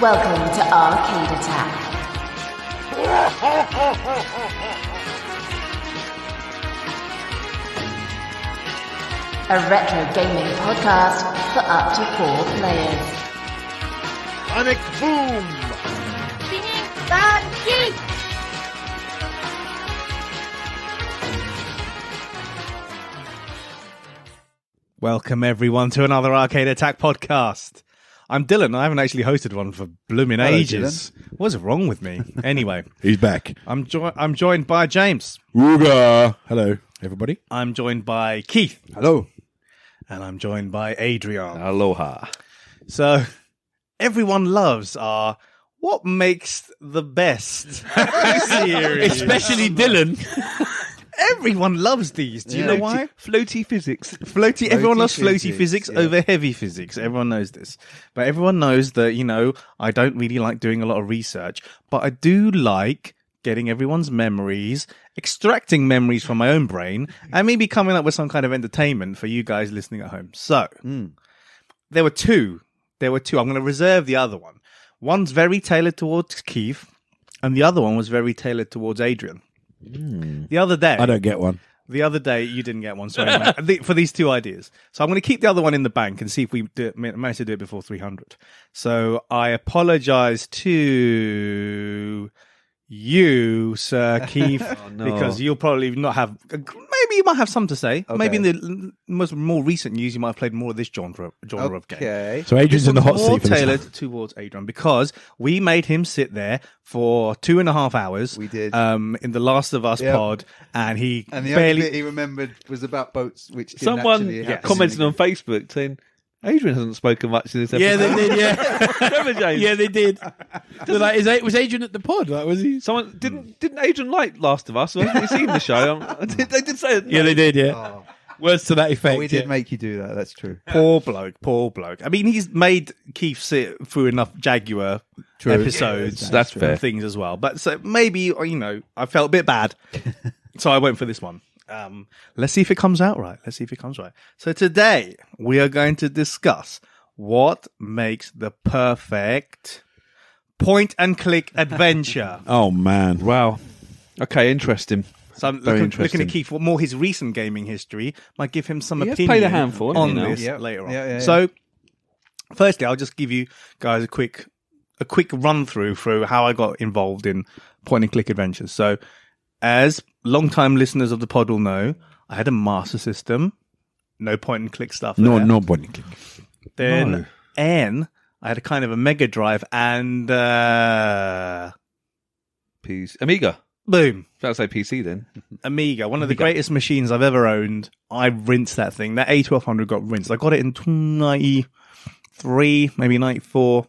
Welcome to Arcade Attack. A retro gaming podcast for up to 4 players. Sonic Boom! Welcome everyone to another Arcade Attack podcast. I'm Dylan. I haven't actually hosted one for blooming ages. What's wrong with me? Anyway, He's back. I'm joined by James. Wooga! Hello, everybody. I'm joined by Keith. Hello. And I'm joined by Adrian. Aloha. So, everyone loves our What Makes the Best series. Especially Dylan. Everyone loves these. Do you know why? Floaty physics. Everyone loves floaty physics yeah. over heavy physics. Everyone knows this. But everyone knows that, I don't really like doing a lot of research, but I do like getting everyone's memories, extracting memories from my own brain, and maybe coming up with some kind of entertainment for you guys listening at home. So, there were two. I'm going to reserve the other one. One's very tailored towards Keith, and the other one was very tailored towards Adrian. The other day, I don't get one. The other day, you didn't get one, sorry, mate, for these two ideas. So I'm going to keep the other one in the bank and see if we manage to do it before 300. So I apologize to you, Sir Keith, because you'll probably not have... Maybe you might have some to say. Okay. Maybe in the more recent news, you might have played more of this genre of game. Okay. So Adrian's in the hot More seat for this. tailored towards Adrian because we made him sit there for 2.5 hours. We did. In the Last of Us Yep. pod, and he And the barely... only bit he remembered was about boats, which didn't Someone actually happen. commented on Facebook saying, Adrian hasn't spoken much in this episode. Yeah, they did. Yeah, Remember, James? yeah, they did. They're like, was Adrian at the pod? Like, was he? Someone didn't Adrian like Last of Us? Hasn't he seen the show? They did say it. Yeah, they did. Yeah, Oh, words to that effect. we did yeah. make you do that. That's true. Poor bloke. I mean, he's made Keith sit through enough Jaguar episodes That's and fair. things as well. But so maybe, I felt a bit bad. So I went for this one. Let's see if it comes out right. So today we are going to discuss what makes the perfect point-and-click adventure. Oh, man. Wow. Okay, interesting. So I'm Very looking interesting. at Keith for more his recent gaming history. Might give him some He has opinion played a handful, hasn't on he, now? this Yep. later on. Yeah. So, firstly, I'll just give you guys a quick run through how I got involved in point-and-click adventures. So, as long-time listeners of the pod will know, I had a Master System, no point-and-click stuff. No, there. no point and click. Then I had a kind of a Mega Drive and Peace. Amiga. boom. I was about to say PC then. Amiga, one of the greatest machines I've ever owned. I rinsed that thing. That A1200 got rinsed. I got it in 93, maybe 94.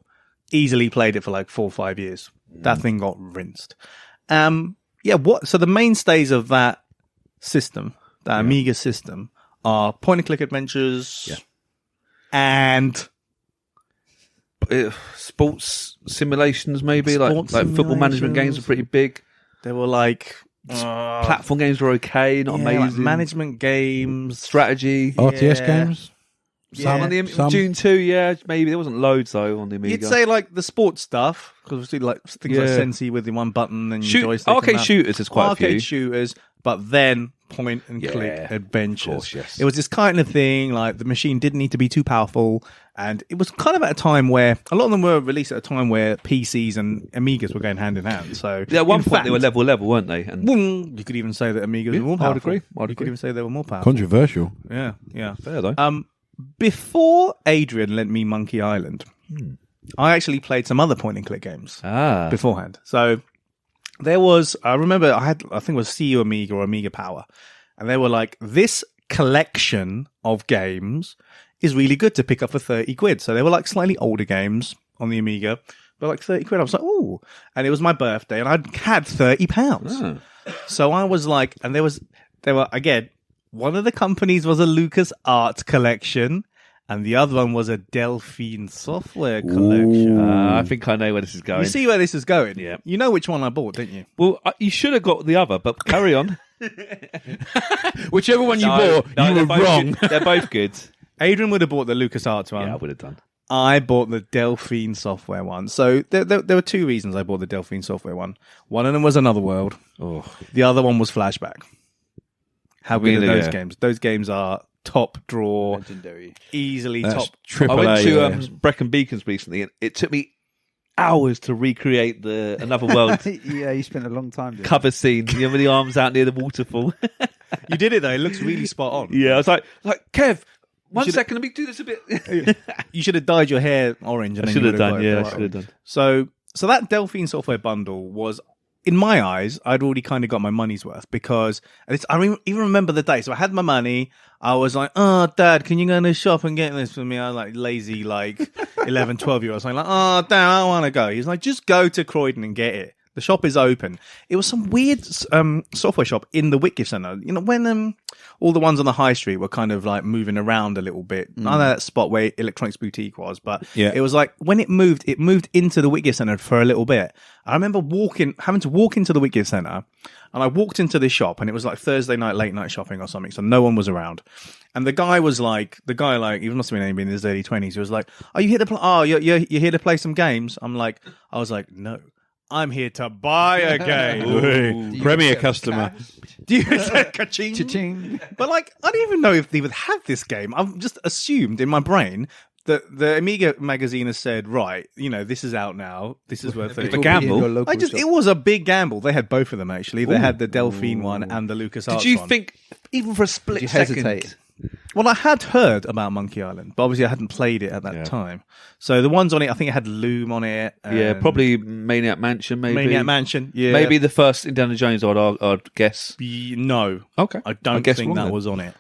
Easily played it for like 4 or 5 years. That thing got rinsed. So the mainstays of that system, that Amiga system, are point-and-click adventures and... Sports simulations, maybe Sports like football management games are pretty big. They were like... Platform games were okay, not like amazing. management games. Strategy. RTS Yeah. games? Some on the June 2, yeah, maybe there wasn't loads though on the Amiga. You'd say like the sports stuff because obviously like things like Yeah. Sensi with the one button and your joystick. arcade and that. shooters is quite arcade a few. shooters, but then point and click Yeah, adventures. of course, yes. It was this kind of thing. Like the machine didn't need to be too powerful, and it was kind of at a time where a lot of them were released at a time where PCs and Amigas were going hand in hand. So Yeah, at one in point they were fact, level, weren't they? And you could even say that Amigas were more I'd powerful. agree. I'd You could agree. even say they were more powerful. Controversial. Yeah. fair though. Before Adrian lent me Monkey Island, I actually played some other point and click games beforehand. So there was, I remember I think it was CU Amiga or Amiga Power, and they were like, this collection of games is really good to pick up for 30 quid. So they were like slightly older games on the Amiga, but like 30 quid. I was like, oh, and it was my birthday and I'd had £30. So I was like, and there were again, one of the companies was a LucasArts collection, and the other one was a Delphine software collection. I think I know where this is going. You see where this is going? Yeah. You know which one I bought, don't you? Well, you should have got the other, but carry on. Whichever one you No, bought, no, you they're were both wrong. good. They're both good. Adrian would have bought the LucasArts one. Yeah, I would have done. I bought the Delphine software one. So there were two reasons I bought the Delphine software one. One of them was Another World. Oh, The other one was Flashback. How good Really, are those yeah. games? Those games are top draw, Legendary. easily That's top. triple I went A, to yeah. Brecon Beacons recently, and it took me hours to recreate the Another World Yeah, you spent a long time doing cover scene. You know, with the arms out near the waterfall. You did it though. It looks really spot on. Yeah, I was like, Kev, one should- second, let me do this a bit. You should have dyed your hair orange. And I then should you have would done. got Yeah, it I right. should have done. So that Delphine software bundle was, in my eyes, I'd already kind of got my money's worth because even remember the day. So I had my money. I was like, oh, Dad, can you go in the shop and get this for me? I was like lazy, like 11, 12-year-olds. I'm like, oh, Dad, I want to go. He's like, just go to Croydon and get it. The shop is open. It was some weird software shop in the Whitgift Centre. You know, when all the ones on the high street were kind of like moving around a little bit. I know that spot where Electronics Boutique was, but Yeah. it was like when it moved into the Whitgift Centre for a little bit. I remember having to walk into the Whitgift Centre, and I walked into this shop, and it was like Thursday night, late night shopping or something, so no one was around. And the guy, he must have been maybe in his early 20s. He was like, "Are you here to play? Oh, you're here to play some games?" I was like, "No, I'm here to buy a game." Hey, Premier customer. Do you say ka-ching? Cha-ching. But like, I didn't even know if they would have this game. I've just assumed in my brain that the Amiga magazine has said, right, you know, this is out now. This is worth It's it. a gamble. It was a big gamble. They had both of them actually. They had the Delphine one and the LucasArts Did you one. think, even for a split Did you second? hesitate? Well, I had heard about Monkey Island, but obviously I hadn't played it at that time. So the ones on it, I think it had Loom on it. Yeah, and probably Maniac Mansion, maybe. Maniac Mansion. Yeah, Maybe the first Indiana Jones, I'd guess. No. Okay. I don't guess think wrong that then. was on it.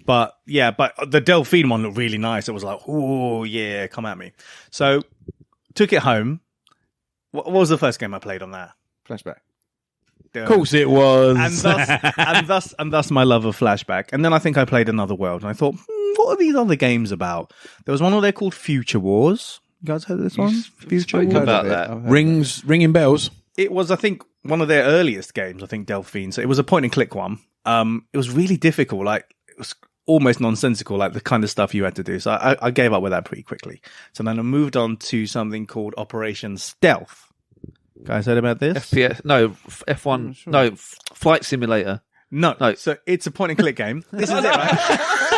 But yeah, but the Delphine one looked really nice. It was like, oh yeah, come at me. So took it home. What was the first game I played on that? Flashback. Of course it was. and thus my love of Flashback. And then I think I played Another World, and I thought, what are these other games about? There was one on there called Future Wars. You guys heard of this one? Future spoke Wars. about that. Ringing bells. It was, I think, one of their earliest games. I think Delphine. So it was a point and click one. It was really difficult. Like it was almost nonsensical, like the kind of stuff you had to do. So I gave up with that pretty quickly. So then I moved on to something called Operation Stealth. Guys heard about this? FPS, no, F1, no, Flight Simulator. No. So it's a point and click game. This is it, right?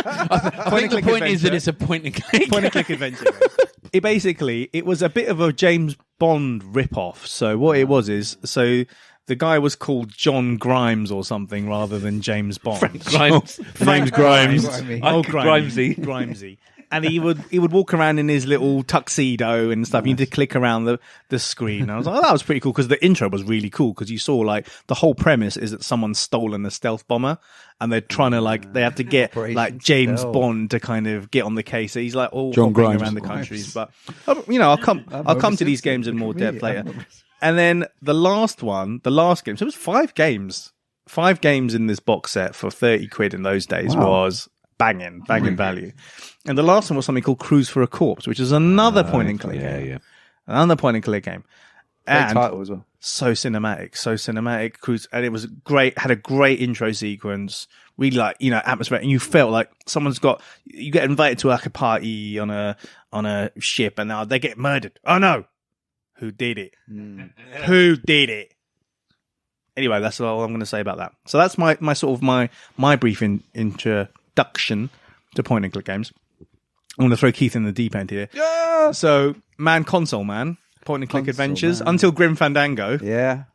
I think the point is that it's a point and click. Point and click adventure game. It was a bit of a James Bond rip-off. So what it was is, so the guy was called John Grimes or something rather than James Bond. Grimes. James Grimes. Oh, Grimesy. Grimesy. And he would walk around in his little tuxedo and stuff. You need to click around the screen. And I was like, oh, that was pretty cool because the intro was really cool because you saw like the whole premise is that someone's stolen a stealth bomber and they're trying to they have to get Operation like James Stealth. Bond to kind of get on the case. So he's like all John hopping Grimes. around the countries. But I'll come to these games in more depth later. And then the last game. So it was 5 games. 5 games in this box set for 30 quid in those days was banging value. And the last one was something called Cruise for a Corpse, which is another point and click game. Yeah. Another point and click game. Great And title as well. so cinematic. Cruise, and it was great. Had a great intro sequence. Really atmosphere, and you felt like you get invited to like a party on a ship, and now they get murdered. Oh no, who did it? Who did it? Anyway, that's all I'm going to say about that. So that's my sort of my brief introduction to point and click games. I'm going to throw Keith in the deep end here. Yeah. So, console man, point and click Console adventures man. until Grim Fandango. Yeah.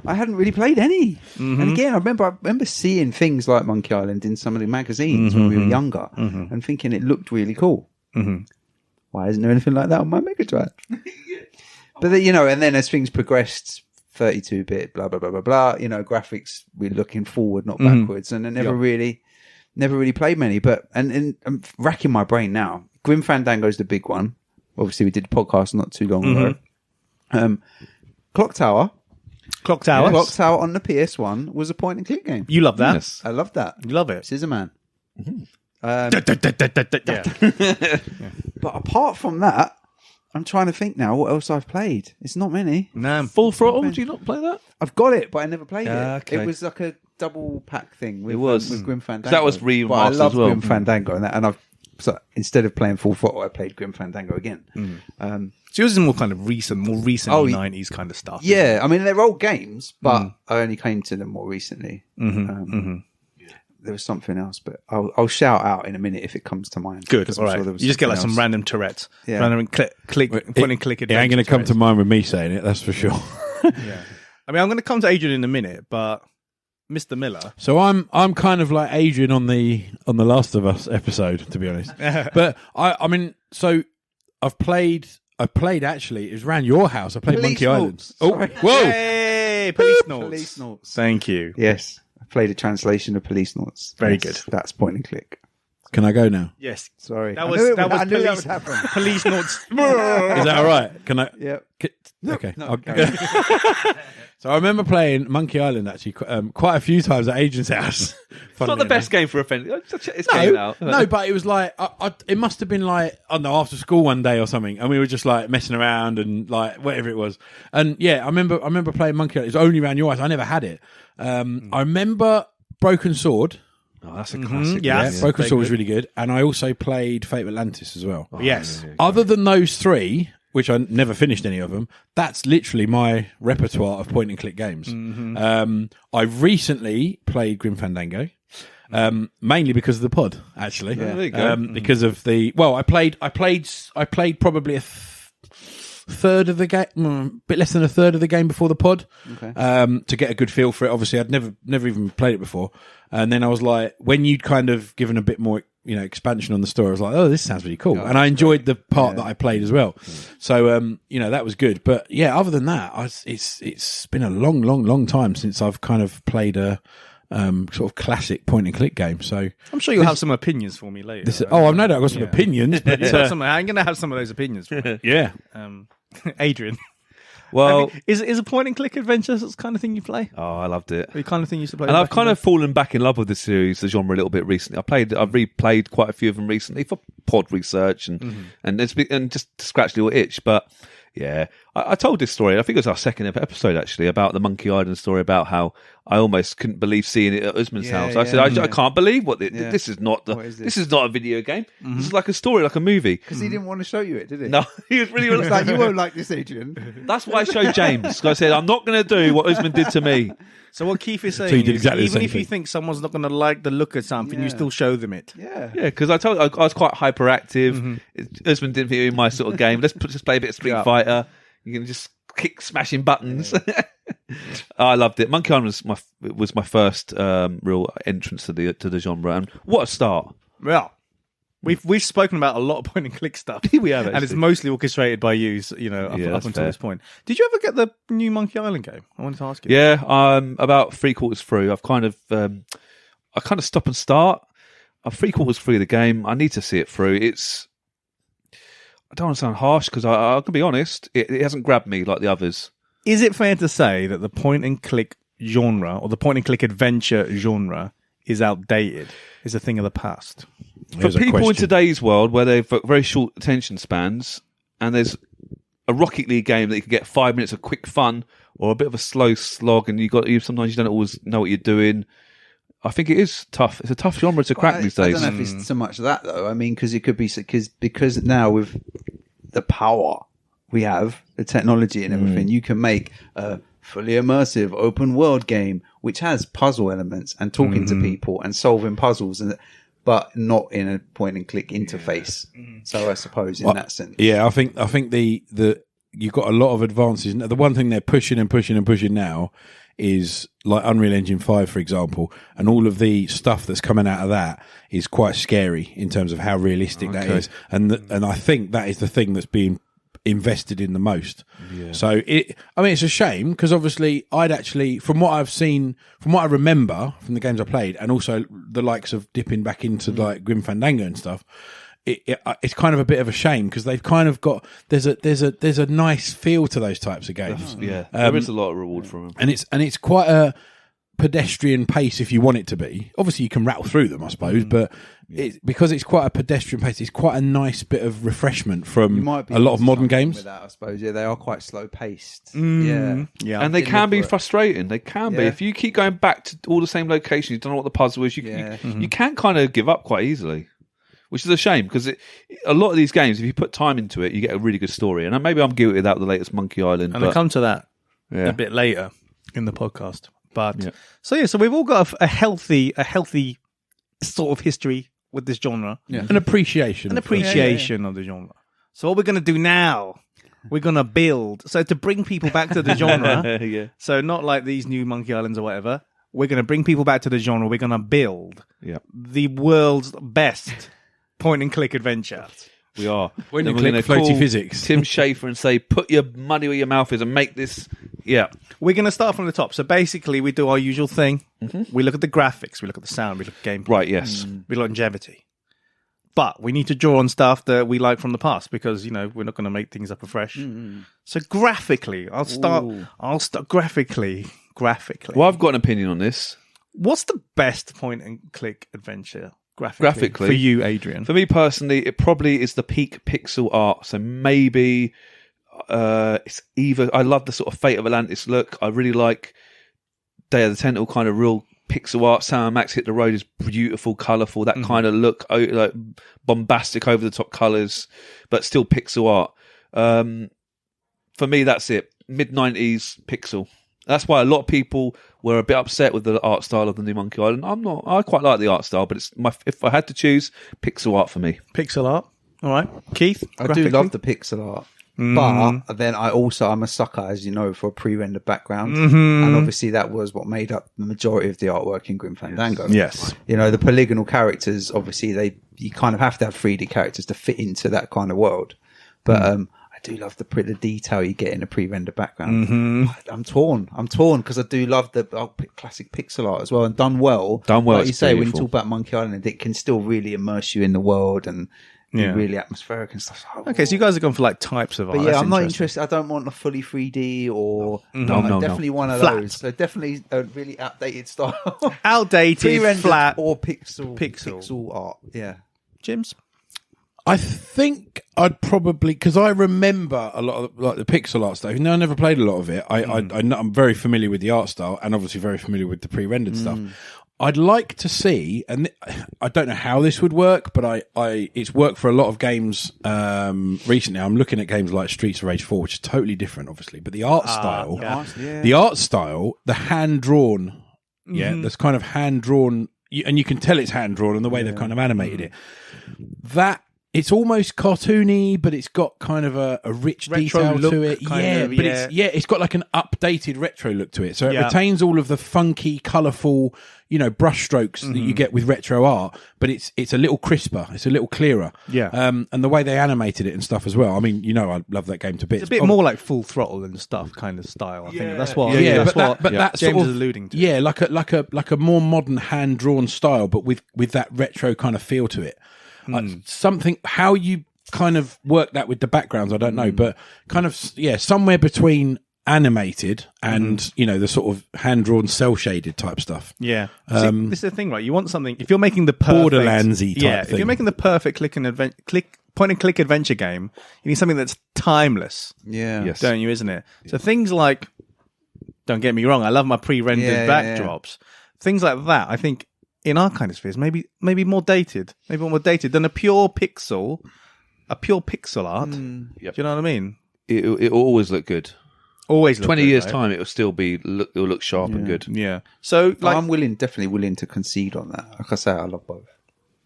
I hadn't really played any. Mm-hmm. And again, I remember seeing things like Monkey Island in some of the magazines when we were younger and thinking it looked really cool. Mhm. Why isn't there anything like that on my Mega Drive? But then, and then as things progressed, 32-bit, blah, blah, blah, blah, blah, graphics, we're looking forward, not backwards. And I never really played many. But, and I'm racking my brain now. Grim Fandango's the big one. Obviously, we did a podcast not too long ago. Clock Tower. Clock Tower. Clock Tower on the PS1 was a point and click game. You love that. Yes. I love that. You love it. Scissor Man. Yeah. But apart from that, I'm trying to think now what else I've played. It's not many. No. Full Throttle? Do you not play that? I've got it, but I never played Ah, it. okay. It was like a double pack thing. With, It was. with Grim Fandango. That was remastered But I love as well. Grim Fandango and that, and I've So instead of playing Full Throttle, I played Grim Fandango again. So yours is more kind of recent, more Oh, 90s kind of stuff. Yeah, I mean they're old games, but I only came to them more recently. There was something else, but I'll shout out in a minute if it comes to mind. Good. 'Cause All I'm right. sure there was You just get like something some else. random Tourette's. Yeah. Random point and click It ain't going to come to mind with me saying it, that's for sure. Yeah. I mean, I'm going to come to Adrian in a minute, but Mr. Miller. So I'm kind of like Adrian on the Last of Us episode, to be honest. But I mean, so I've played actually. It was around your house. I played Police Monkey Island. Notes. Oh, Sorry. whoa! Hey, Police Notes. Police Notes. Thank you. Yes, I played a translation of Police Notes. Very Yes, good. That's point and click. Can I go now? Yes. Sorry, That I was knew it that was I knew that police, would happen. Police Notes. Is that all right? Can I? Yep. Okay. No, I'll- carry on. So I remember playing Monkey Island actually quite a few times at Adrian's house. It's not the best game for a friend. It's game out. No, but it was like it must have been like I don't know, after school one day or something, and we were just like messing around and like whatever it was. And yeah, I remember playing Monkey Island. It was only around your house. I never had it. I remember Broken Sword. Oh, that's a classic. yeah. Yeah, Broken Sword was really good, and I also played Fate of Atlantis as well. Yes. Other than those three, which I never finished any of them, that's literally my repertoire of point and click games. I recently played Grim Fandango, mainly because of the pod, actually. There you go. Because of I played probably a third of the game, bit less than a third of the game before the pod, to get a good feel for it. Obviously, I'd never even played it before, and then I was like, when you'd kind of given a bit more, expansion on the story, I was like, oh, this sounds really cool, and I enjoyed the part that I played as well. So, that was good. But yeah, other than that, it's been a long time since I've kind of played a sort of classic point and click game. So I'm sure you'll have some opinions for me later. I've no doubt I've got some opinions, but I'm going to have some of those opinions for me. yeah. Adrian. Well, Is a point and click adventure the kind of thing you play? oh, I loved it. The kind of thing you used to play? And I've back in kind of fallen back in love with the series, the genre, a little bit recently. I've replayed quite a few of them recently for pod research and just to scratch the little itch. But yeah, I told this story. I think it was our second episode actually about the Monkey Island story, about how I almost couldn't believe seeing it at Usman's house. I said, I can't believe this is not this is not a video game. This is like a story, like a movie. Because he didn't want to show you it, did he? No, he was really. It's like, you won't like this, Adrian. That's why I showed James. I said, I'm not going to do what Usman did to me. So what Keith is saying So you did is, exactly the even same if you thing. think someone's not going to like the look of something, you still show them it. Yeah. Yeah, because I was quite hyperactive. Usman didn't think it was my sort of game. Let's just play a bit of Street Fighter. You can just kick smashing buttons. I loved it. Monkey Island was my first real entrance to the genre, and what a start! Well, we've spoken about a lot of point and click stuff. We have, and it's actually. mostly orchestrated by you. So, up that's until fair. this point. Did you ever get the new Monkey Island game? I wanted to ask you. Yeah, about 3/4 through. I've kind of I kind of stop and start. I'm 3/4 through the game. I need to see it through. I don't want to sound harsh because I can be honest. It hasn't grabbed me like the others. Is it fair to say that the point and click genre or the point and click adventure genre is outdated? Is a thing of the past? For Here's a people in question. today's world where they've got very short attention spans, and there's a Rocket League game that you can get 5 minutes of quick fun or a bit of a slow slog, and sometimes you don't always know what you're doing. I think it is tough. It's a tough genre to crack these I days. don't know if it's so much that though. I mean, because it could be because now with the power we have, the technology and everything, you can make a fully immersive open world game which has puzzle elements and talking to people and solving puzzles, but not in a point and click interface. So I suppose in that sense, Yeah, I think the you've got a lot of advances. The one thing they're pushing now is like Unreal Engine 5, for example, and all of the stuff that's coming out of that is quite scary in terms of how realistic that is. And I think that is the thing that's being invested in the most. So it's a shame because obviously I'd actually, from what I've seen, from what I remember from the games I played, and also the likes of dipping back into like Grim Fandango and stuff, it's kind of a bit of a shame because they've kind of got there's a nice feel to those types of games. Yeah, there is a lot of reward from them. And it's quite a pedestrian pace if you want it to be. Obviously, you can rattle through them, I suppose, but because it's quite a pedestrian pace, it's quite a nice bit of refreshment from a lot of modern games. With that, I suppose, they are quite slow paced. Yeah. And they can be frustrating. They can be. Yeah. If you keep going back to all the same locations, you don't know what the puzzle is, you can kind of give up quite easily. which is a shame because a lot of these games, if you put time into it, you get a really good story. And maybe I'm guilty of that with the latest Monkey Island. And I'll come to that Yeah. a bit later in the podcast. But so we've all got a healthy sort of history with this genre, An appreciation. of the genre. So what we're going to do now, we're going to build. So to bring people back to the genre, yeah. so not like these new Monkey Islands or whatever, we're going to bring people back to the genre. We're going to build Yeah. the world's best point-and-click adventure. We are. When Then you we're click gonna floaty call physics. Tim Schafer and say, put your money where your mouth is and make this. Yeah. We're going to start from the top. So basically, we do our usual thing. We look at the graphics, we look at the sound, we look at gameplay. Right, yes. We look at longevity. But we need to draw on stuff that we like from the past because, we're not going to make things up afresh. So graphically, I'll start graphically. Well, I've got an opinion on this. What's the best point-and-click adventure graphically Graphically? for you, Adrian? For me personally, it probably is the peak pixel art. So maybe it's either. I love the sort of Fate of Atlantis look. I really like Day of the Tentacle kind of real pixel art. Sam and Max Hit the Road is beautiful, colourful. That kind of look, like bombastic, over the top colours, but still pixel art. For me, that's it. Mid-90s pixel. That's why a lot of people were a bit upset with the art style of the new Monkey Island. I'm not. I quite like the art style, but if I had to choose, pixel art for me. Pixel art. All right. Keith? I do love the pixel art. But then I'm a sucker, as you know, for a pre-rendered background. And obviously that was what made up the majority of the artwork in Grim Fandango. Yes. The polygonal characters, obviously you kind of have to have 3D characters to fit into that kind of world. But I do love the detail you get in a pre-rendered background. I'm torn because I do love the classic pixel art as well, and done well. Like it's you say, when you beautiful. talk about Monkey Island, it can still really immerse you in the world and be really atmospheric and stuff. Okay, so you guys have gone for like types of art. But yeah, That's I'm not interesting. interested. I don't want a fully 3D or No. definitely one of Flat. those. So definitely a really outdated style. Outdated, Pre-rendered flat. or pixel art. Yeah. Jims? I think I'd probably, because I remember a lot of like the pixel art stuff. I never played a lot of it. I'm very familiar with the art style and obviously very familiar with the pre-rendered stuff. I'd like to see, and I don't know how this would work, but it's worked for a lot of games recently. I'm looking at games like Streets of Rage 4, which is totally different, obviously, but the art style, the hand drawn, that's kind of hand drawn, and you can tell it's hand drawn and the way they've kind of animated it. That. It's almost cartoony, but it's got kind of a rich Retro detail look, to it. It's got like an updated retro look to it. So it retains all of the funky, colourful, brush strokes that you get with retro art, but it's a little crisper, it's a little clearer. Yeah. And the way they animated it and stuff as well. I mean, I love that game to bits. It's a bit more like Full Throttle and stuff kind of style. I think that's what. That James sort of, is alluding to. Yeah, like a more modern hand drawn style, but with that retro kind of feel to it. Something, how you kind of work that with the backgrounds, I don't know, but kind of, somewhere between animated and, the sort of hand-drawn, cel-shaded type stuff. Yeah. See, this is the thing, right? You want something, if you're making the perfect... Borderlands-y type if thing. you're making the perfect point-and-click adventure game, you need something that's timeless, Yeah. Yes. don't you, isn't it? So things like, don't get me wrong, I love my pre-rendered backdrops. Things like that, I think, in our kind of spheres, maybe more dated than a pure pixel art. Do you know what I mean? It'll always look good. Always look 20 good, years' right? time, it'll look sharp and good. Yeah. So, like, I'm definitely willing to concede on that. Like I say, I love both.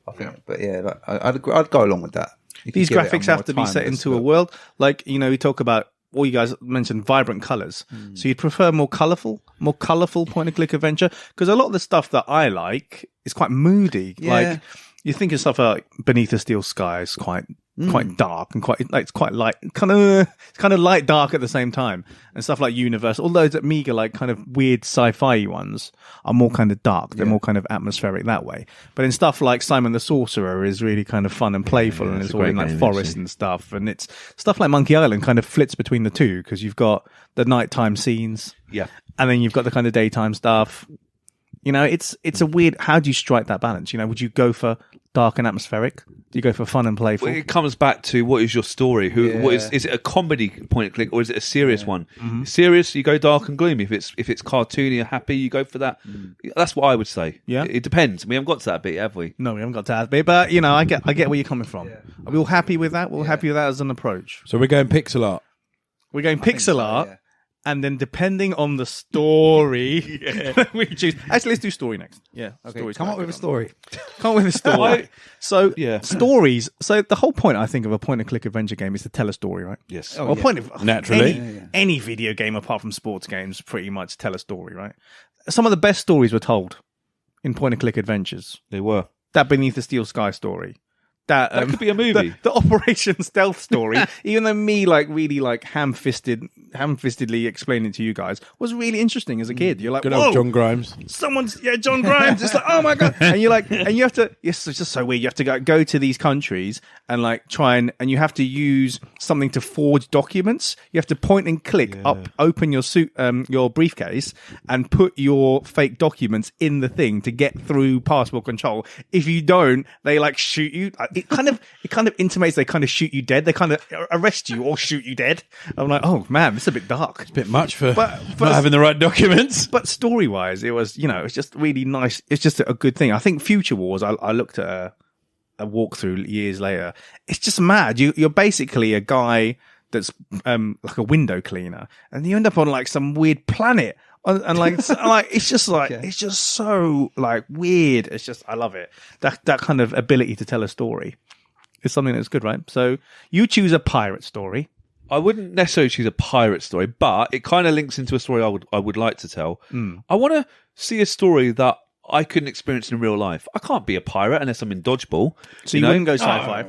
I think, but yeah, I'd go along with that. these graphics have to be set into a world. Like, we talk about, all you guys mentioned vibrant colors. So you'd prefer more colorful point and click adventure? Because a lot of the stuff that I like is quite moody. Yeah. Like, you think of stuff like Beneath the Steel Sky is quite dark and it's quite light, kind of light dark at the same time. And stuff like Universe, all those Amiga like kind of weird sci-fi ones are more kind of dark. They're more kind of atmospheric that way. But in stuff like Simon the Sorcerer is really kind of fun and playful, and it's all in like forest and stuff. And it's stuff like Monkey Island kind of flits between the two, because you've got the nighttime scenes, and then you've got the kind of daytime stuff. You know, it's a weird. How do you strike that balance? You know, would you go for dark and atmospheric? Do you go for fun and playful? Well, it comes back to what is your story? What is it a comedy point and click or is it a serious one? Serious, you go dark and gloomy. If it's cartoony or happy, you go for that. That's what I would say. Yeah. It depends. We haven't got to that bit, have we? No, we haven't got to that bit, but you know, I get where you're coming from. Are we all happy with that? We're all happy with that as an approach. So we're going pixel art. We're going pixel art, and then depending on the story, we choose. Actually, let's do story next. Yeah, Okay, come up with a story. Come up with a story. So, Yeah. stories. So, the whole point, I think, of a point-and-click adventure game is to tell a story, right? Yes. Well, point of Naturally. any video game apart from sports games pretty much tell a story, right? Some of the best stories were told in point-and-click adventures. They were. That Beneath the Steel Sky story. That could be a movie. The Operation Stealth story, even though me really ham-fistedly explaining to you guys was really interesting as a kid. You're like, Good whoa, old John Grimes. John Grimes. It's like, oh my god, and you're like, and you have to. Yes, it's just so weird. You have to go to these countries and like try and you have to use something to forge documents. You have to point and click open your your briefcase, and put your fake documents in the thing to get through passport control. If you don't, they like shoot you. It kind of intimates they kind of shoot you dead. They kind of arrest you or shoot you dead. I'm like, oh man, this is a bit dark. It's a bit much for But not having the right documents. But story wise, it was, you know, it's just really nice. It's just a good thing. I think Future Wars, I looked at a walkthrough years later. It's just mad. You're basically a guy that's like a window cleaner, and you end up on like some weird planet. And like, it's just like, it's just so like weird. It's just, I love it. That kind of ability to tell a story is something that's good, right? So you choose a pirate story. I wouldn't necessarily choose a pirate story, but it kind of links into a story I would like to tell. I want to see a story that I couldn't experience in real life. I can't be a pirate unless I'm in Dodgeball. So you wouldn't go sci-fi.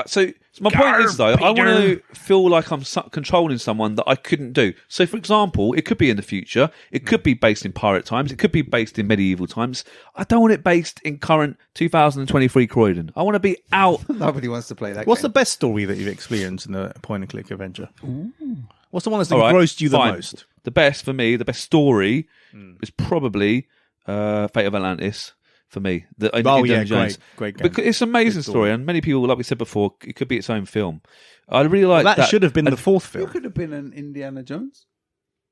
So my point is, though, I want to feel like I'm controlling someone that I couldn't do. So, for example, it could be in the future. It could be based in pirate times. It could be based in medieval times. I don't want it based in current 2023 Croydon. I want to be out. Nobody wants to play that. What's the game. best story that you've experienced in a point-and-click adventure? What's the one that's All right, engrossed you the fine. most? The best for me, the best story is probably Fate of Atlantis. For me, Indiana Jones. Great game. Because it's an amazing story, and many people, like we said before, it could be its own film. I really like that should have been the fourth You film. could have been an Indiana Jones.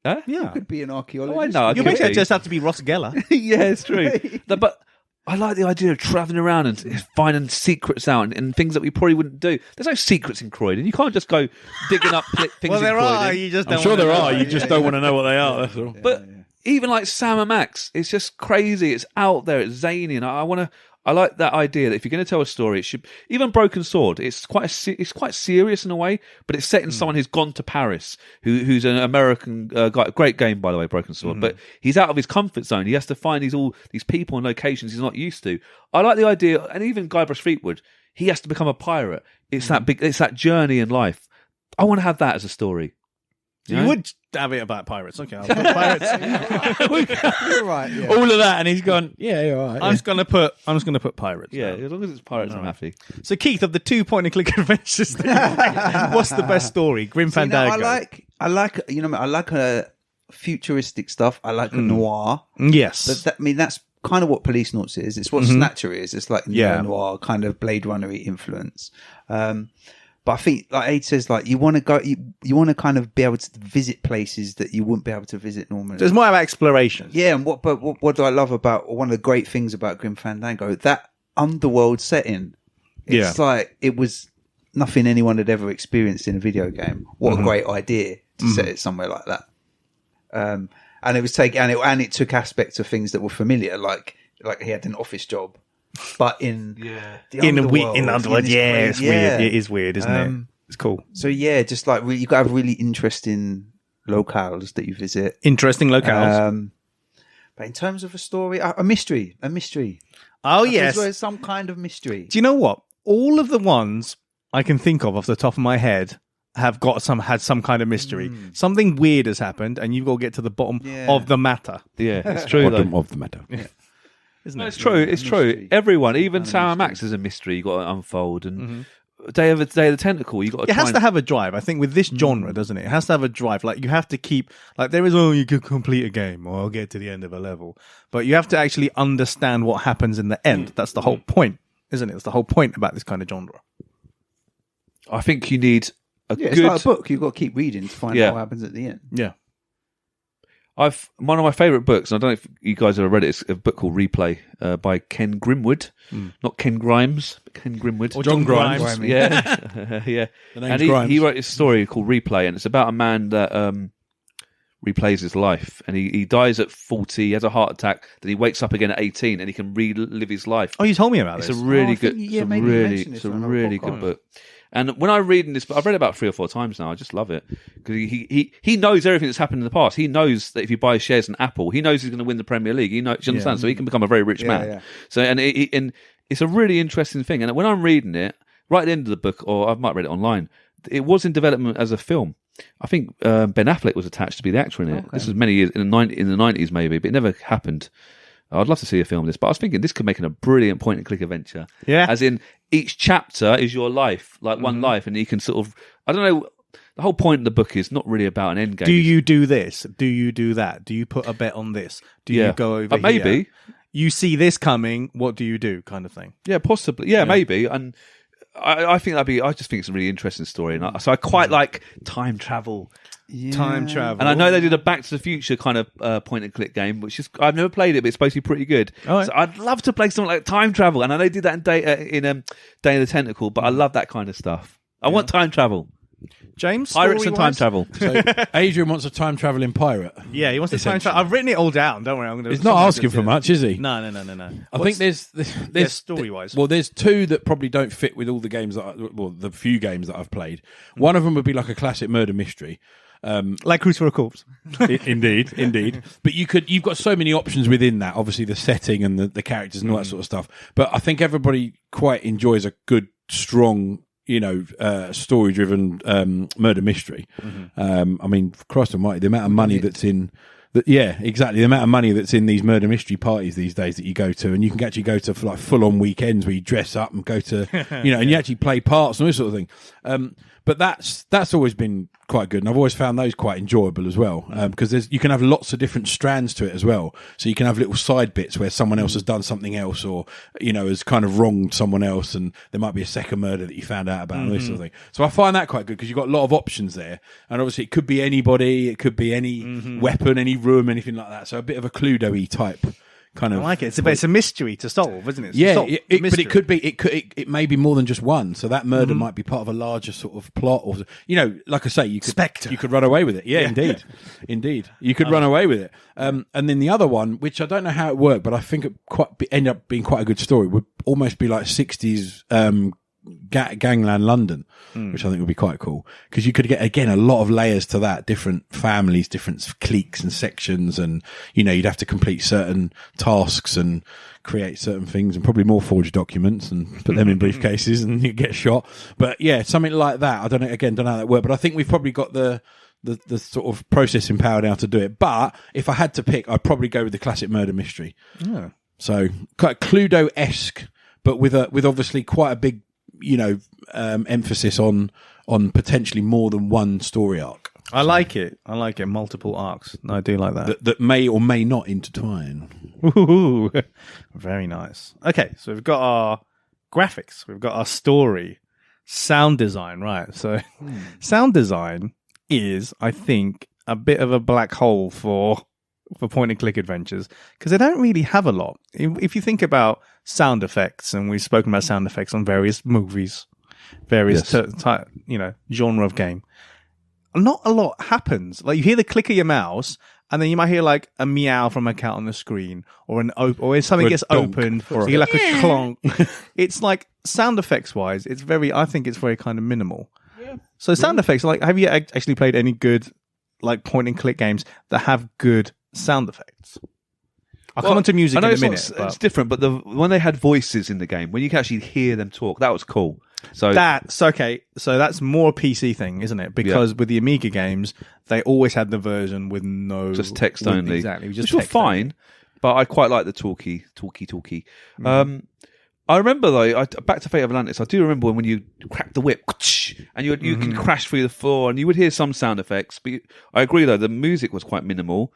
Huh? You Yeah. could be an archaeologist. Oh, I know. You could basically be. just have to be Ross Geller. Yeah, it's true. But I like the idea of travelling around and finding secrets out and things that we probably wouldn't do. There's no secrets in Croydon. You can't just go digging up things Well, in there Croydon. are. You just I'm don't sure wanna there know. are. You just don't want to know what they are. That's all. But even like Sam and Max, it's just crazy. It's out there. It's zany, and I like that idea that if you're going to tell a story, it should even Broken Sword. It's quite serious in a way, but it's set in someone who's gone to Paris, who's an American guy. Great game, by the way, Broken Sword. But he's out of his comfort zone. He has to find these people and locations he's not used to. I like the idea, and even Guybrush Threepwood, he has to become a pirate. It's that journey in life. I want to have that as a story. You would have it about pirates. Okay, I'll put pirates. You're right. Yeah. All of that, and he's gone. Yeah, you're all right. I'm just gonna put pirates. Yeah, now. as long as it's pirates, I'm happy. So Keith, of the 2 point-and-click adventures, what's the best story? Grim See, now, Fandango. I like I like a futuristic stuff. I like a noir. Yes. But that's kind of what Police Noughts is. It's what Snatcher is. It's like noir kind of Blade Runner-y influence. But I think, like Aid says, like you want to go, you want to kind of be able to visit places that you wouldn't be able to visit normally. So it's more about exploration. Yeah, and what do I love about, or one of the great things about Grim Fandango, that underworld setting. It's like it was nothing anyone had ever experienced in a video game. What a great idea to set it somewhere like that. And it was and it took aspects of things that were familiar, like he had an office job. But in the underworld, it's weird. It is weird, isn't it? It's cool. So yeah, just like you got to have really interesting locales that you visit. Interesting locales. But in terms of a story, a mystery. Oh Yes, yes. some kind of mystery. Do you know what? All of the ones I can think of off the top of my head have had some kind of mystery. Something weird has happened, and you've got to get to the bottom of the matter. Yeah, it's true. Bottom though. of the matter. Isn't No, it? it's true. It's true. Everyone, even Sam and Max, is a mystery you got to unfold. And Day of the Tentacle, you got to It has to have a drive. I think with this genre, doesn't it? It has to have a drive. Like you have to keep like there is you can complete a game or I'll get to the end of a level, but you have to actually understand what happens in the end. That's the whole point, isn't it? It's the whole point about this kind of genre. I think you need a Yeah, good. it's like a book. You've got to keep reading to find Yeah. out what happens at the end. Yeah. One of my favourite books, and I don't know if you guys have ever read it, it's a book called Replay by Ken Grimwood. Not Ken Grimes, but Ken Grimwood. Or John Grimes. Yeah. Yeah. The name's And Grimes. he wrote this story called Replay, and it's about a man that replays his life. And he dies at 40, he has a heart attack, then he wakes up again at 18, and he can relive his life. Oh, you told me about It's this. a really I good, think, yeah, it's a maybe you really, mentioned it's this a on another really podcast. good book. And when I read in this, I've read it about 3 or 4 times now. I just love it because he knows everything that's happened in the past. He knows that if he buys shares in Apple, he knows he's going to win the Premier League. He knows, do you understand? So he can become a very rich man. yeah. So and it's a really interesting thing. And when I'm reading it, right at the end of the book, or I might read it online, it was in development as a film. I think Ben Affleck was attached to be the actor in it. This was many years in the 90s maybe, but it never happened. I'd love to see a film of this, but I was thinking this could make a brilliant point-and-click adventure. Yeah. As in, each chapter is your life, like one life, and you can sort of, I don't know, the whole point of the book is not really about an end game. Do you do this? Do you do that? Do you put a bet on this? Do you go over here? Maybe. You see this coming, what do you do? Kind of thing. Yeah, possibly. Yeah, maybe. And I think I just think it's a really interesting story. And so I quite like time travel. Time travel. And I know they did a Back to the Future kind of point-and-click game, which is I've never played it, but it's supposed to be pretty good. All right. So I'd love to play something like time travel. And I know they did that in Day of the Tentacle, but I love that kind of stuff. I want time travel. James, Pirates and time story-wise? travel. So Adrian wants a time traveling pirate. Yeah, he wants to time travel. I've written it all down. Don't worry. I'm gonna. He's not asking for much, is he? No. I think there's story-wise. Well, there's two that probably don't fit with all the games the few games that I've played. One of them would be like a classic murder mystery. Like Cruise for a Corpse. Indeed. But you've got so many options within that. Obviously, the setting and the characters and all that sort of stuff. But I think everybody quite enjoys a good, strong, story-driven murder mystery. I mean, Christ Almighty, the amount of money that's in. Yeah, exactly. The amount of money that's in these murder mystery parties these days that you go to, and you can actually go to for like full-on weekends where you dress up and go to, and you actually play parts and all this sort of thing. But that's always been quite good, and I've always found those quite enjoyable as well, because you can have lots of different strands to it as well. So you can have little side bits where someone else has done something else, or has kind of wronged someone else, and there might be a second murder that you found out about, and this sort of thing. So I find that quite good because you've got a lot of options there, and obviously it could be anybody, it could be any weapon, any room, anything like that. So a bit of a Cluedo-y type kind of. I like it. It's a mystery to solve, isn't it? Yeah, Solve but mystery. it could be. It may be more than just one. So that murder might be part of a larger sort of plot, or like I say, you could Spectre. You could run away with it. Yeah, indeed, you could run away with it. And then the other one, which I don't know how it worked, but I think it ended up being quite a good story, would almost be like 60s Gangland London, which I think would be quite cool because you could get again a lot of layers to that, different families, different cliques and sections, and you'd have to complete certain tasks and create certain things, and probably more forged documents and put them in briefcases and you get shot. But yeah, something like that. I don't know how that worked, but I think we've probably got the sort of processing power now to do it. But if I had to pick, I'd probably go with the classic murder mystery. Yeah. So quite Cluedo-esque, but with obviously quite a big emphasis on potentially more than one story arc. I like it. Multiple arcs. I do like that. That may or may not intertwine. Ooh, very nice. Okay, so we've got our graphics, we've got our story, sound design, right? So, sound design is, I think, a bit of a black hole for point and click adventures because they don't really have a lot. If you think about sound effects, and we've spoken about sound effects on various movies, various genre of game, not a lot happens. Like you hear the click of your mouse, and then you might hear like a meow from a cat on the screen, or or if something Or a gets donk. opened, or you hear like a clonk. It's like sound effects wise, I think it's very kind of minimal. Yeah. So sound effects, like, have you actually played any good like point and click games that have good sound effects? I'll come on to music in a minute. It's different, but when they had voices in the game, when you can actually hear them talk, that was cool. So That's okay. So that's more a PC thing, isn't it? Because with the Amiga games, they always had the version with no just text with- only, Exactly, just which was text only. fine. But I quite like the talky. I remember though, back to Fate of Atlantis. I do remember when you crack the whip, and you can crash through the floor, and you would hear some sound effects. But I agree though, the music was quite minimal.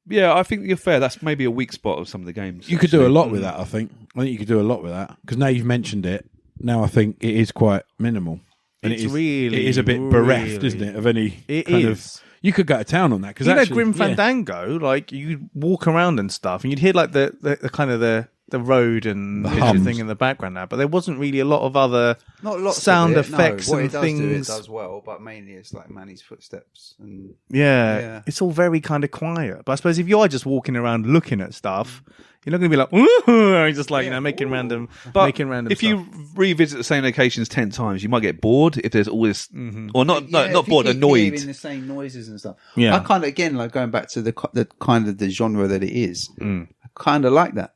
Yeah, I think you're fair. That's maybe a weak spot of some of the games. You could do a lot with that. I think you could do a lot with that because now you've mentioned it. Now I think it is quite minimal, and It's it really, is a bit bereft, really- isn't it? Of any It kind is. of. You could go to town on that because You know, Grim Fandango, like you'd walk around and stuff, and you'd hear like the kind of the road and picture hums. thing in the background now, but there wasn't really a lot of other Not lots sound of it, effects no. What and it does things. do, it does well, but mainly it's like Manny's footsteps and Yeah, it's all very kind of quiet. But I suppose if you're just walking around looking at stuff, you're not going to be like, ooh, just like making random, But making random. if stuff. you revisit the same locations 10 times, you might get bored if there's all this, or not if bored, you keep annoyed. hearing the same noises and stuff. Yeah. I kind of again like going back to the kind of the genre that it is. I kind of like that.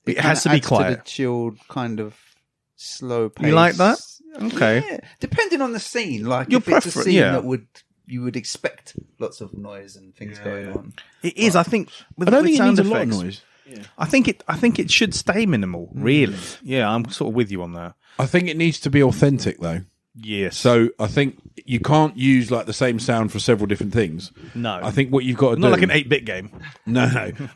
It has to be adds quiet. to the chilled kind of slow pace. You like that? Okay. Yeah. Depending on the scene, like Your if it's a preference, scene yeah. that you would expect lots of noise and things going on. It is, I think. With, I don't with think it sound needs a lot of effects, noise. I think it should stay minimal. Really. Yeah, I'm sort of with you on that. I think it needs to be authentic though. Yes. So I think you can't use like the same sound for several different things. No. I think what you've got to not do, like an 8-bit game. No.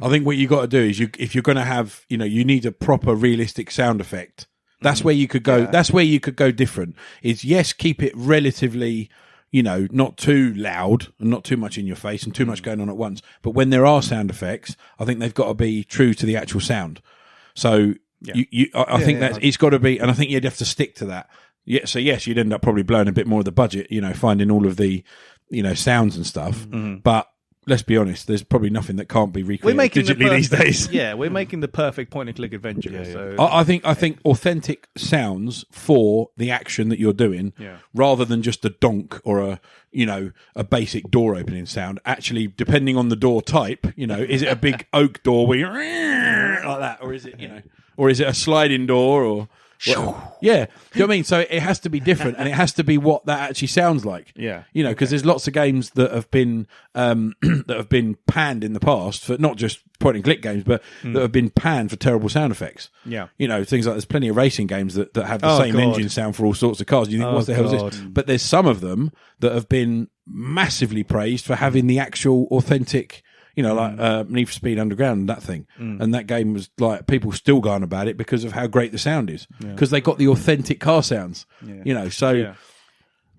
I think what you got to do is if you're going to have, you need a proper realistic sound effect. That's where you could go. That's where you could go different. Is yes, keep it relatively, not too loud and not too much in your face and too much going on at once. But when there are sound effects, I think they've got to be true to the actual sound. So I think that it's got to be, and I think you'd have to stick to that. Yeah. So yes, you'd end up probably blowing a bit more of the budget, finding all of the, sounds and stuff. But let's be honest, there's probably nothing that can't be recreated digitally these days. Yeah, we're making the perfect point-and-click adventure. So I think authentic sounds for the action that you're doing, rather than just a donk or a basic door opening sound. Actually, depending on the door type, is it a big oak door where you're like that, or is it or is it a sliding door or? Yeah, do you know what I mean? So it has to be different, and it has to be what that actually sounds like. Yeah, because there's lots of games that have been panned in the past for not just point and click games, but that have been panned for terrible sound effects. Yeah, things like there's plenty of racing games that have the same engine sound for all sorts of cars. You think, what the hell is this? But there's some of them that have been massively praised for having the actual authentic. Like Need for Speed Underground, that thing. And that game was like, people still go on about it because of how great the sound is. Because they got the authentic car sounds. So... Yeah.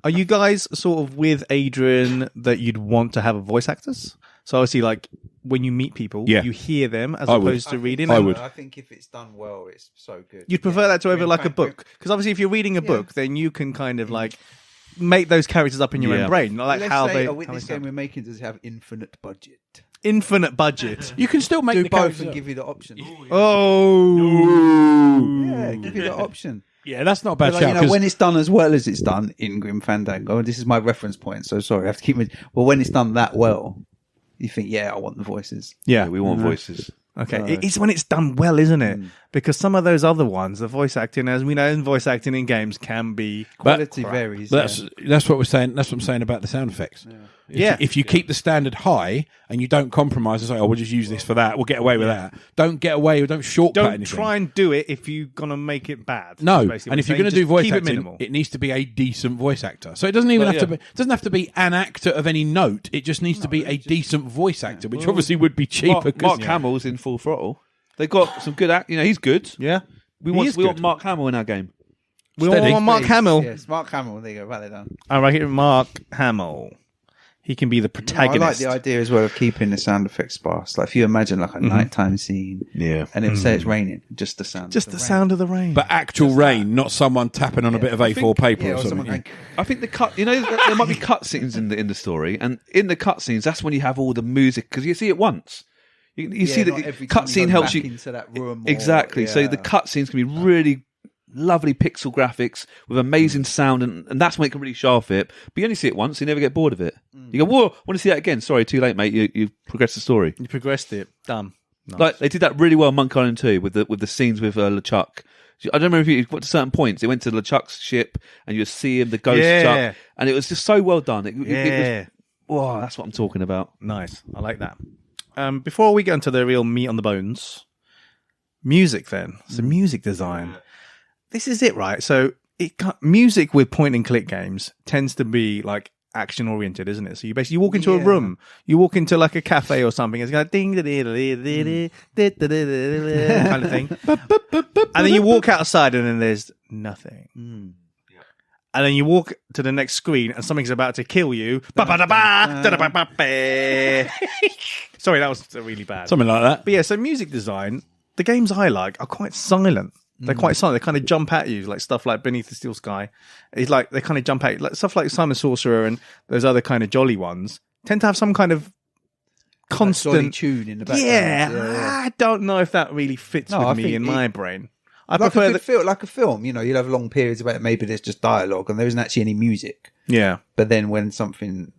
Are you guys sort of with Adrian that you'd want to have voice actors? So obviously, like, when you meet people, you hear them as opposed to reading. I would. I think if it's done well, it's so good. You'd prefer that to over like a book? Because obviously if you're reading a book, then you can kind of like make those characters up in your own brain. Like Let's how say, they... with how this they game sound. we're making, does it have infinite budget? Infinite budget. You can still make Do the both characters and up. give you the option. Oh. Yeah, give you the option. Yeah, that's not a bad But, shout. 'Cause when it's done as well as it's done in Grim Fandango, and this is my reference point, so sorry, I have to keep it. Well, when it's done that well, you think, I want the voices. Yeah, We want voices. Okay, it's when it's done well, isn't it? Because some of those other ones, the voice acting, as we know, in voice acting in games can be Quality varies. that's what we're saying. That's what I'm saying about the sound effects. If you keep the standard high and you don't compromise and say, we'll just use this for that, we'll get away with that. Don't get away, don't shortcut Don't anything. try and do it if you're gonna make it bad. No, That's basically and what if you're I'm going to saying. do voice Just keep acting, it minimal. it needs to be a decent voice actor. So it doesn't even have to be. It doesn't have to be an actor of any note. It just needs to be a decent voice actor, which obviously would be cheaper. Mark Hamill's in Full Throttle. They've got some good he's good. Yeah, We He want is we want good. Mark Hamill in our game. we Steady. want Mark Hamill. Yes, Mark Hamill. There you go. Right done. I reckon Mark Hamill. He can be the I protagonist. like the idea as well of keeping the sound effects sparse. Like if you imagine like a nighttime scene, and it would say it's raining, just the sound, Just of the rain. sound of the rain. But actual rain, not someone tapping on a bit of A4 paper Yeah, or or someone something. going, I think there might be cut scenes in the story, and in the cut scenes, that's when you have all the music because you see it once. You see not the every time cut you scene go helps back you into that room. exactly. So the cut scenes can be really lovely pixel graphics with amazing sound, and that's when it can really sharp it. But you only see it once, you never get bored of it. You go, whoa, want to see that again? Sorry, too late, mate. You progressed the story. you progressed it. Done. Nice. Like they did that really well in Monkey Island 2 with the scenes with LeChuck. I don't remember if you got to certain points. It went to LeChuck's ship, and you see him, the ghost Chuck, and it was just so well done. It was, wow, that's what I'm talking about. Nice. I like that. Before we get into the real meat on the bones, Music then. So music design. This is it, right? So music with point and click games tends to be like action oriented, isn't it? So you walk into a room, you walk into like a cafe or something, it's like ding kind of thing. And then you walk outside and then there's nothing. And then you walk to the next screen and something's about to kill you. Sorry, that was really bad. Something like that. But yeah, so music design, the games I like are quite silent. They're quite silent. They kind of jump at you, like stuff like Beneath the Steel Sky. It's like they kind of jump at you, like stuff like Simon Sorcerer and those other kind of jolly ones tend to have some kind of constant tune in the background. Yeah, I don't know if that really fits with me in my brain. I like prefer like a film. You know, you'll have long periods about maybe there's just dialogue and there isn't actually any music. Yeah, but then when something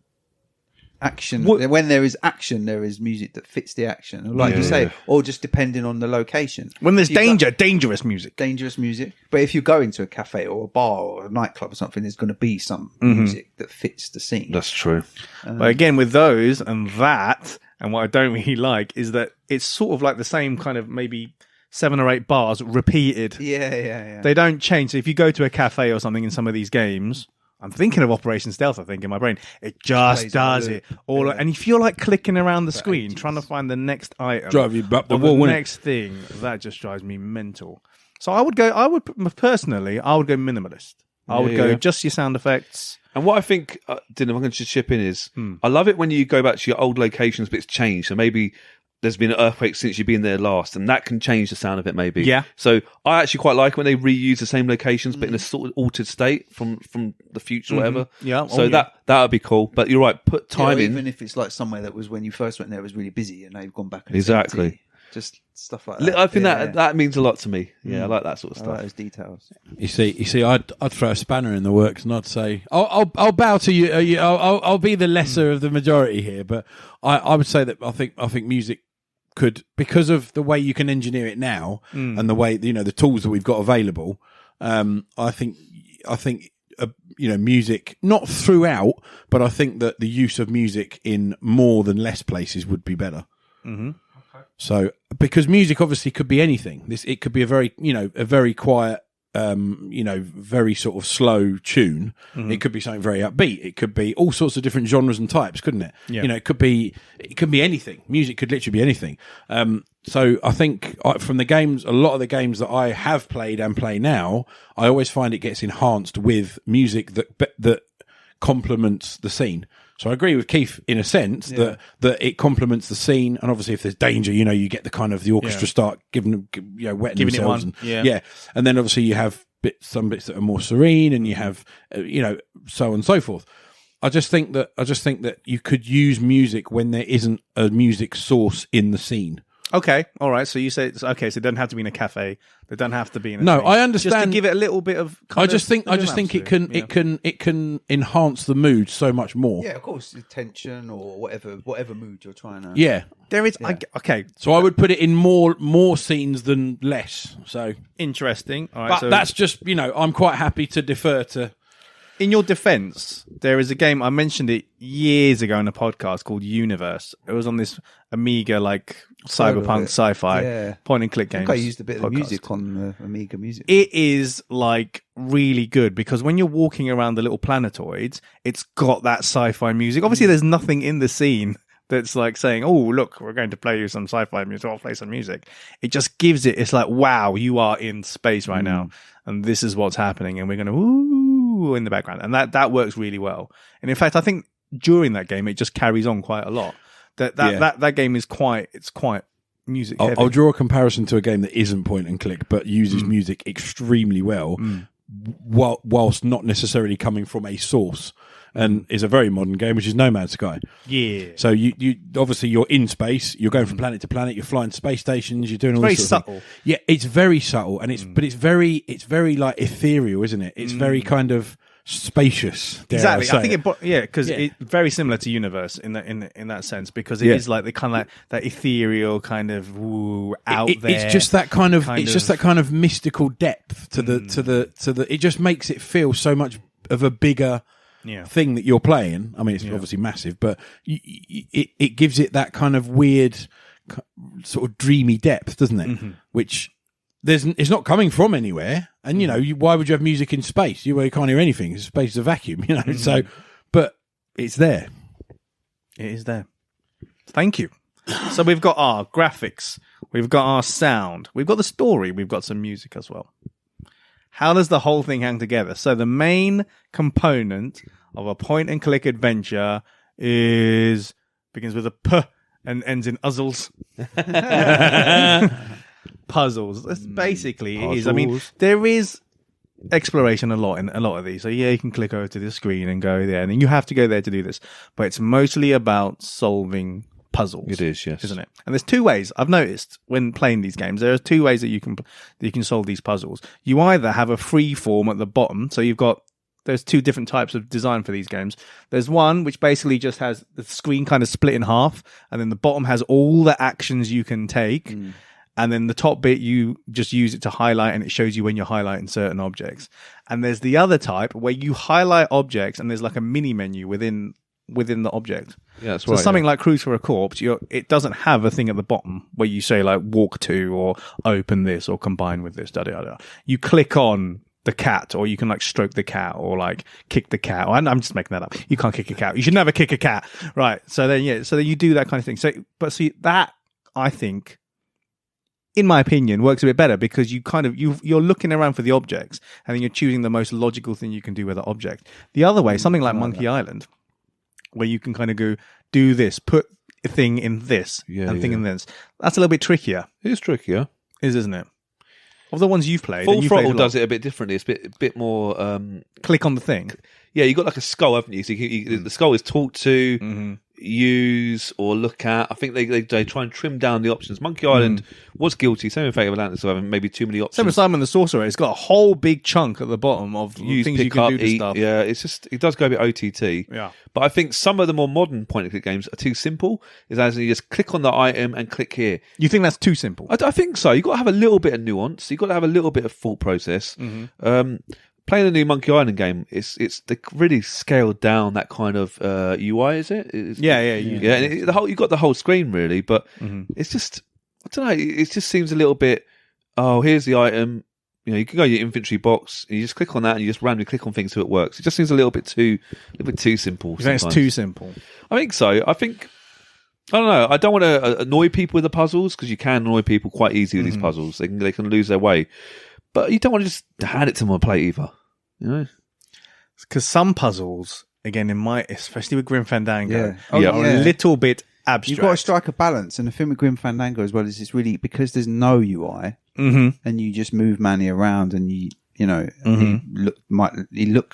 when there is action, there is music that fits the action. Or like you say, or just depending on the location. When there's dangerous music. Dangerous music. But if you go into a cafe or a bar or a nightclub or something, there's going to be some music that fits the scene. That's true. But again, with those and that, and what I don't really like is that it's sort of like the same kind of maybe 7 or 8 bars repeated. Yeah. They don't change. So if you go to a cafe or something in some of these games, I'm thinking of Operation Stealth, I think, in my brain. It just does it. And if you're like clicking around the screen, trying to find the next item, Drive you up the or wall, the wouldn't it? next thing, that just drives me mental. So I would go minimalist. I would go just your sound effects. And what I think, Dylan, if I can just chip in, is I love it when you go back to your old locations, but it's changed. So maybe there's been an earthquake since you've been there last, and that can change the sound of it, maybe. Yeah. So I actually quite like when they reuse the same locations, but in a sort of altered state from the future, or whatever. Yeah. So that would be cool. But you're right, put time in. Even if it's like somewhere that was when you first went there, it was really busy, and now you've gone back. And Exactly. it's empty. Just stuff like that. I think that means a lot to me. Yeah, I like that sort of I stuff. like those details. You see, I'd throw a spanner in the works, and I'd say, I'll bow to you. I'll be the lesser of the majority here, but I would say that I think music could, because of the way you can engineer it now and the way the tools that we've got available. I think music not throughout, but I think that the use of music in more than less places would be better. Mm-hmm. So, because music obviously could be anything. It could be a very quiet, very sort of slow tune. Mm-hmm. It could be something very upbeat. It could be all sorts of different genres and types, couldn't it? Yeah. It could be anything. Music could literally be anything. So I think from the games, a lot of the games that I have played and play now, I always find it gets enhanced with music that complements the scene. So I agree with Keith in a sense that it complements the scene, and obviously if there's danger, you get the kind of the orchestra start wetting themselves, and then obviously you have some bits that are more serene, and you have so on and so forth. I just think that you could use music when there isn't a music source in the scene. Okay, all right. So you say so it doesn't have to be in a cafe. They don't have to be in a No, thing. I understand. Just to give it a little bit of. I just think it can enhance the mood so much more. Yeah, of course, tension or whatever mood you're trying to. Yeah. There is okay. So I would put it in more scenes than less. So Interesting. All right, but so that's just I'm quite happy to defer to. in your defense, there is a game, I mentioned it years ago in a podcast called Universe. It was on this Amiga, like cyberpunk sci-fi point and click I games. think I used a bit of podcast. music on the Amiga music. It is like really good because when you're walking around the little planetoids, it's got that sci-fi music. Obviously, there's nothing in the scene that's like saying, oh, look, we're going to play you some sci-fi music, I'll play some music. It just gives it's like, wow, you are in space right now. And this is what's happening. And we're going to, woo, in the background. And that works really well. And in fact, I think during that game, it just carries on quite a lot. That game is quite music heavy. I'll draw a comparison to a game that isn't point and click, but uses music extremely well, whilst not necessarily coming from a source. And is a very modern game, which is No Man's Sky. Yeah. So you obviously you're in space. You're going from planet to planet. You're flying space stations. You're doing all very this sort of subtle. thing. Yeah, it's very subtle, and it's very like ethereal, isn't it? It's very kind of spacious. Exactly. I think because it's very similar to Universe in that sense because it is like the kind of like that ethereal kind of out there. It's just that kind of that kind of mystical depth to the. It just makes it feel so much of a bigger. Thing that you're playing. I mean, it's obviously massive, but it gives it that kind of weird sort of dreamy depth, doesn't it? Which it's not coming from anywhere. And why would you have music in space? You can't hear anything. Space is a vacuum, So, but it's there. It is there. Thank you. So we've got our graphics, we've got our sound, we've got the story, we've got some music as well. How does the whole thing hang together? So the main component of a point-and-click adventure begins with a P and ends in uzzles. Puzzles. That's basically it is. I mean, there is exploration a lot in a lot of these. So you can click over to the screen and go there, and then you have to go there to do this. But it's mostly about solving puzzles. It is, yes, isn't it? And there's two ways I've noticed when playing these games. There are two ways that you can solve these puzzles. You either have a free form at the bottom, so there's two different types of design for these games. There's one which basically just has the screen kind of split in half, and then the bottom has all the actions you can take. And then the top bit, you just use it to highlight, and it shows you when you're highlighting certain objects. And there's the other type where you highlight objects, and there's like a mini menu within the object. Yeah, that's so right. Something like Cruise for a Corpse, it doesn't have a thing at the bottom where you say like walk to or open this or combine with this. You click on the cat, or you can like stroke the cat, or like kick the cat. I'm just making that up. You can't kick a cat. You should never kick a cat, right? So then you do that kind of thing. So, but see that I think, in my opinion, works a bit better because you're looking around for the objects, and then you're choosing the most logical thing you can do with the object. The other way, something like Monkey Island, where you can kind of go do this, put a thing in this, thing in this. That's a little bit trickier. It is trickier, isn't it? Of the ones you've played, Full Throttle does it a bit differently. It's a bit more. Click on the thing. Yeah, you got like a skull, haven't you? So the skull is talk to, use, or look at. I think they try and trim down the options. Monkey Island was guilty. Same with Fate of Atlantis of having maybe too many options. Same with Simon the Sorcerer. It's got a whole big chunk at the bottom of use, things pick you can up, do to eat. stuff. Yeah, it does go a bit OTT. Yeah. But I think some of the more modern point-and-click games are too simple. Is as you just click on the item and click here. You think that's too simple? I think so. You've got to have a little bit of nuance. You've got to have a little bit of thought process. Playing the new Monkey Island game, they really scaled down that kind of UI. Is it? Yeah. And you've got the whole screen really, but it's just, I don't know. It just seems a little bit. Oh, here's the item. You can go to your inventory box and you just click on that and you just randomly click on things so it works. It just seems a little bit too simple. You think it's too simple? I think so. I don't know. I don't want to annoy people with the puzzles because you can annoy people quite easily with these puzzles. They can lose their way. But you don't want to just hand it to them on a plate either. Because some puzzles, again, especially with Grim Fandango, are a little bit abstract. You've got to strike a balance, and the thing with Grim Fandango as well is it's really because there's no UI, and you just move Manny around, and he looks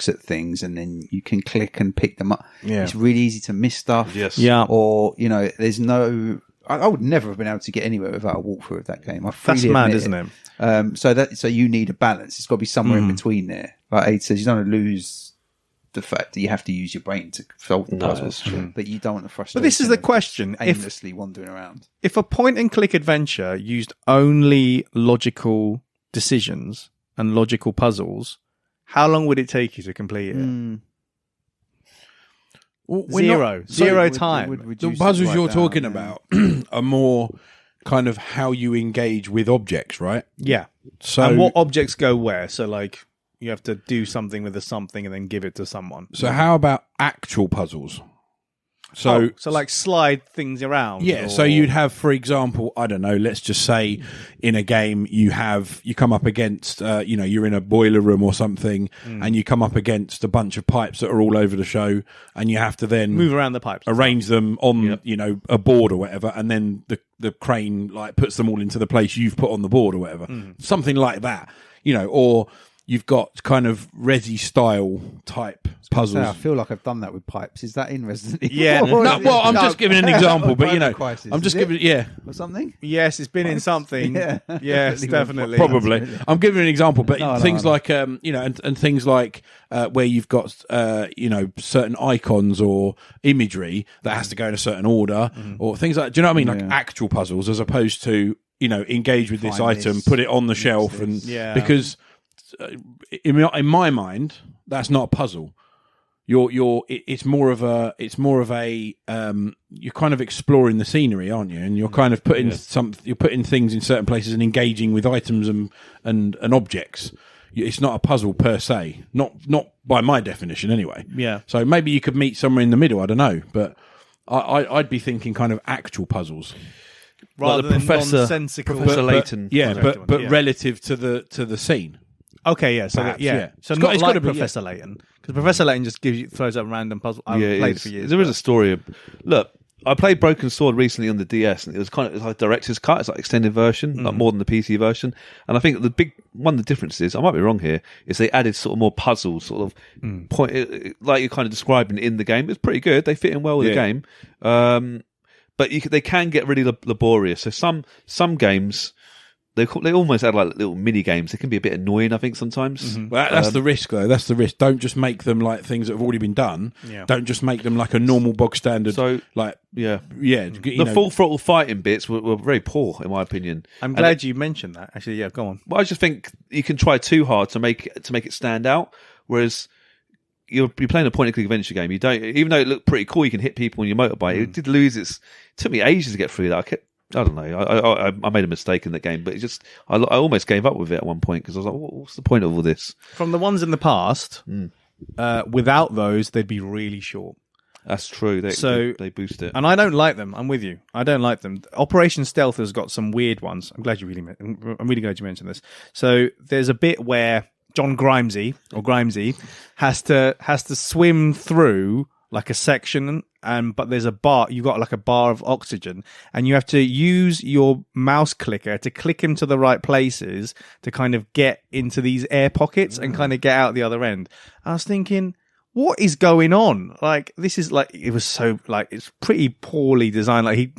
at things, and then you can click and pick them up. Yeah. It's really easy to miss stuff. Yes. Yeah. Or there's no. I would never have been able to get anywhere without a walkthrough of that game. That's mad, isn't it? So you need a balance. It's got to be somewhere in between there. Like Aid says, you don't want to lose the fact that you have to use your brain to solve the puzzles, but you don't want the frustration. But this is the question: aimlessly wandering around. If a point-and-click adventure used only logical decisions and logical puzzles, how long would it take you to complete it? Zero time. The puzzles you're talking about are more kind of how you engage with objects, right? Yeah. So, and what objects go where? So, like, you have to do something with something and then give it to someone. So, how about actual puzzles? So like slide things around. Yeah. So you'd have, for example, I don't know. Let's just say in a game you come up against, you're in a boiler room or something, and you come up against a bunch of pipes that are all over the show, and you have to then move around the pipes, arrange them on a board or whatever, and then the crane like puts them all into the place you've put on the board or whatever, something like that. Or you've got kind of Resi style type puzzles. I feel like I've done that with pipes. Is that in Resident Evil? Yeah. Well, I'm just giving an example, but Crisis, I'm just giving or something. Yes, it's been in something. Yeah. Yes, definitely. Probably. I'm giving an example, but things like and things like where you've got certain icons or imagery that has to go in a certain order, or things like. Do you know what I mean? Like actual puzzles, as opposed to engage with this item, put it on the shelf, and because. In my mind, that's not a puzzle. it's more of a you're kind of exploring the scenery, aren't you? And you're kind of putting you're putting things in certain places and engaging with items and objects. It's not a puzzle per se, not by my definition anyway. Yeah. So maybe you could meet somewhere in the middle. I don't know, but I'd be thinking kind of actual puzzles. Rather the than Professor nonsensical. Layton. But Yeah. relative to the scene. Okay, yeah. So Perhaps, yeah. yeah. So It's not gotta like be, Professor Layton, because Professor Layton just throws out random puzzle. I've played it for years. There is a story. Look, I played Broken Sword recently on the DS, and it was like director's cut. It's like extended version, like more than the PC version. And I think one of the differences, I might be wrong here, is they added sort of more puzzles, sort of point, like you're kind of describing in the game. It's pretty good. They fit in well with the game. But they can get really laborious. So some games, they almost add like little mini games. They can be a bit annoying, I think, sometimes. Well, that's the risk, though. That's the risk. Don't just make them like things that have already been done. Yeah. Don't just make them like a normal bog standard. So like yeah. the Full throttle fighting bits were very poor, in my opinion. I'm glad you mentioned that. Actually, yeah, go on. Well, I just think you can try too hard to make it stand out. Whereas you're playing a point-and-click adventure game. You don't, even though it looked pretty cool, you can hit people on your motorbike. It did lose its. It took me ages to get through that. I don't know. I made a mistake in the game, but it just I almost gave up with it at one point because I was like, what's the point of all this? From the ones in the past, without those, they'd be really short. That's true. They boost it. And I don't like them. I'm with you. I don't like them. Operation Stealth has got some weird ones. I'm really glad you mentioned this. So there's a bit where John Grimesy has to swim through like a section, but there's a bar. You got like a bar of oxygen, and you have to use your mouse clicker to click him to the right places to kind of get into these air pockets and kind of get out the other end. I was thinking, what is going on? Like, this is like, it was so like, it's pretty poorly designed. Like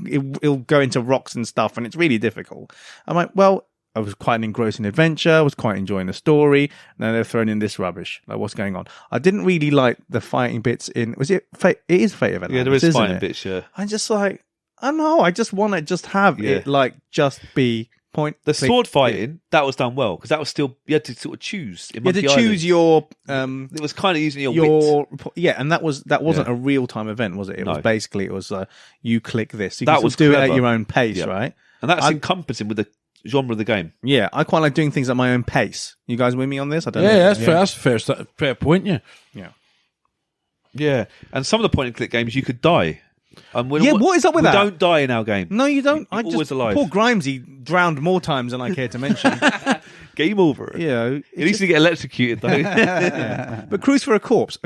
he'll go into rocks and stuff, and it's really difficult. I'm like, well, I was quite an engrossing adventure. I was quite enjoying the story. And then they're throwing in this rubbish. Like, what's going on? I didn't really like the fighting bits in. Was it Fate? It is Fate of Atlantis. Yeah, there is isn't fighting it? bits. Yeah, I'm just like, I don't know. I just want to just have it like just be point. the sword fighting that was done well because that was still you had to sort of choose. You had to choose your. It was kind of using your wit. Yeah, and that wasn't a real time event, was it? It was basically you click this. You That can was do it at clever. your own pace, Yeah. right? And that's encompassing with the genre of the game. Yeah, I quite like doing things at my own pace. You guys with me on this? I don't know. Yeah, that's fair. That's a fair point. Yeah. Yeah, and some of the point and click games you could die. What is up with we that? Don't die in our game. No, you don't. You're always alive. Poor Grimesy drowned more times than I care to mention. Game over. You know, At least you get electrocuted though. but Cruise for a Corpse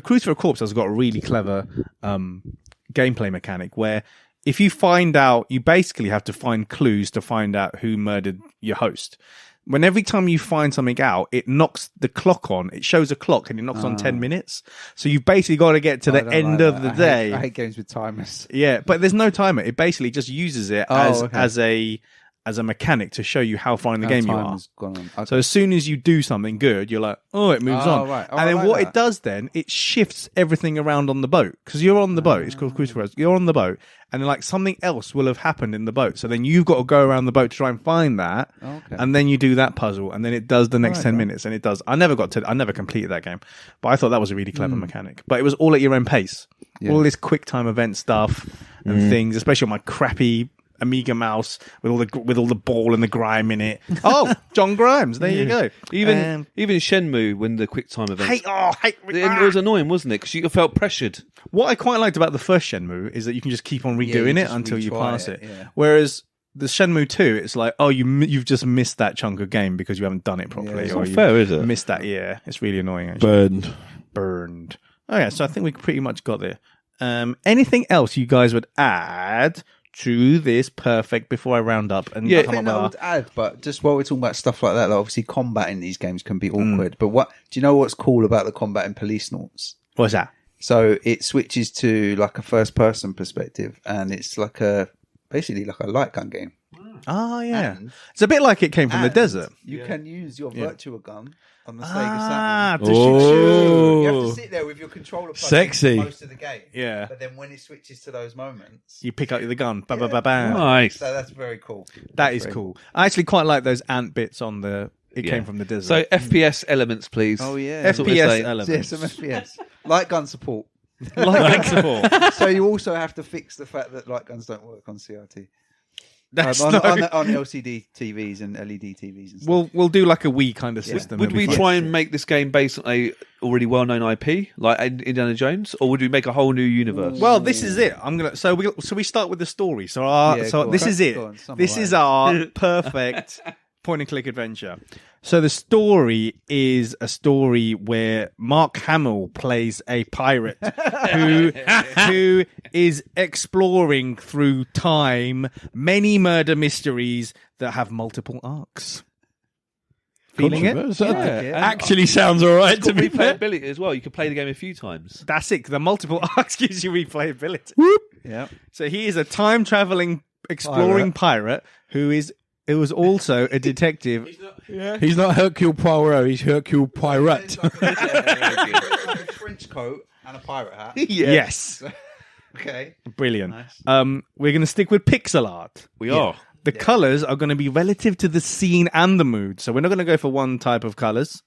has got a really clever gameplay mechanic where if you find out, you basically have to find clues to find out who murdered your host. When every time you find something out, it knocks the clock on. It shows a clock and it knocks on 10 minutes. So you've basically got to get to the end of the day. I hate games with timers. Yeah, but there's no timer. It basically just uses it as a mechanic to show you how far in the game you are. Gone on. Okay. So as soon as you do something good, you're like, oh, it moves on. Right. Oh, and then I like what that. it does then, it shifts everything around on the boat. Because you're on the boat. It's called Cruise for Us. You're on the boat. And then like something else will have happened in the boat. So then you've got to go around the boat to try and find that. Okay. And then you do that puzzle. And then it does the next 10 minutes. And it does. I never completed that game. But I thought that was a really clever mechanic. But it was all at your own pace. Yeah. All this quick time event stuff and things, especially on my crappy Amiga mouse with all the ball and the grime in it. Oh, John Grimes, there you go. Even Shenmue when the quick time events. It was annoying, wasn't it? Because you felt pressured. What I quite liked about the first Shenmue is that you can just keep on redoing it just until you retry pass it. yeah. Whereas the Shenmue 2, it's like, oh, you've just missed that chunk of game because you haven't done it properly. it's or not you fair, is it? Missed that, yeah. It's really annoying, actually. Burned. Oh, yeah, so I think we pretty much got there. Anything else you guys would add to this perfect before I round up? And I come think up I with would add, but just while we're talking about stuff like that, like obviously combat in these games can be awkward. But do you know what's cool about the combat in Police Noughts? what's that? So it switches to like a first person perspective, and it's like basically like a light gun game. Oh, yeah. And- It's a bit like it came from the And desert. You can use your Virtua gun on the Sega Ah, Saturn. to Oh. You have to sit there with your controller plugged Sexy. in for most of the game. Yeah. But then when it switches to those moments, You pick up the gun. Ba, ba, ba, ba. Nice. so that's very cool. That is cool. I actually quite like those ant bits on the... It Yeah. came from the desert. So FPS elements, please. Oh yeah. That's what we're FPS saying. elements. Yeah, some FPS. light gun support. Light gun support. So you also have to fix the fact that light guns don't work on CRT. That's on, no- on LCD TVs and LED TVs and stuff. We'll do like a Wii kind of system. Would It'll be we fun. try and make this game based on a already well-known IP, like Indiana Jones, or would we make a whole new universe? Well, this is it. I'm gonna. So we start with the story. So Yeah, go this on. is it. Go on, This is our perfect point and click adventure. So the story is a story where Mark Hamill plays a pirate who is exploring through time many murder mysteries that have multiple arcs. Feeling it? So Yeah. actually sounds all right It's to got be fair. replayability as well. You can play the game a few times. That's it. The multiple arcs gives you replayability. Yeah. So he is a time traveling, exploring pirate who was also a detective. He's not Hercule Poirot. He's Hercule Pirate. Like a trench coat and a pirate hat. Yes, Okay. brilliant. Nice. We're going to stick with pixel art. We are. The colors are going to be relative to the scene and the mood. So we're not going to go for one type of colors.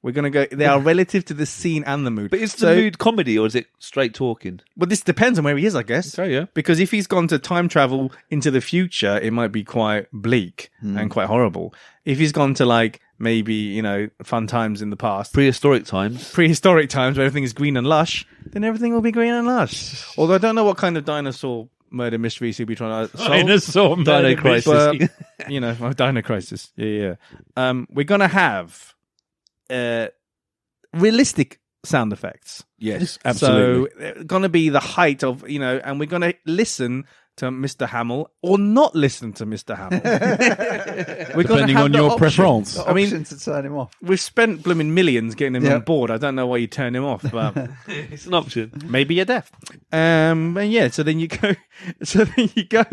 We're going to go. They are relative to the scene and the mood. But is the mood comedy or is it straight talking? Well, this depends on where he is, I guess. Okay, yeah. Because if he's gone to time travel into the future, it might be quite bleak and quite horrible. If he's gone to like maybe, fun times in the past, Prehistoric times. prehistoric times where everything is green and lush, then everything will be green and lush. Although I don't know what kind of dinosaur murder mysteries he'll be trying to solve. Dinosaur Dino murder Crisis. But, Dino Crisis. Yeah. We're going to have realistic sound effects. Yes, absolutely. So they're going to be the height of, and we're going to listen to Mr. Hamill or not listen to Mr. Hamill. We're gonna Depending have on the your option. preference. I mean, Option to turn him off. we've spent blooming millions getting him Yeah. on board. I don't know why you turn him off, but It's an option. maybe you're deaf. And yeah, so then you go,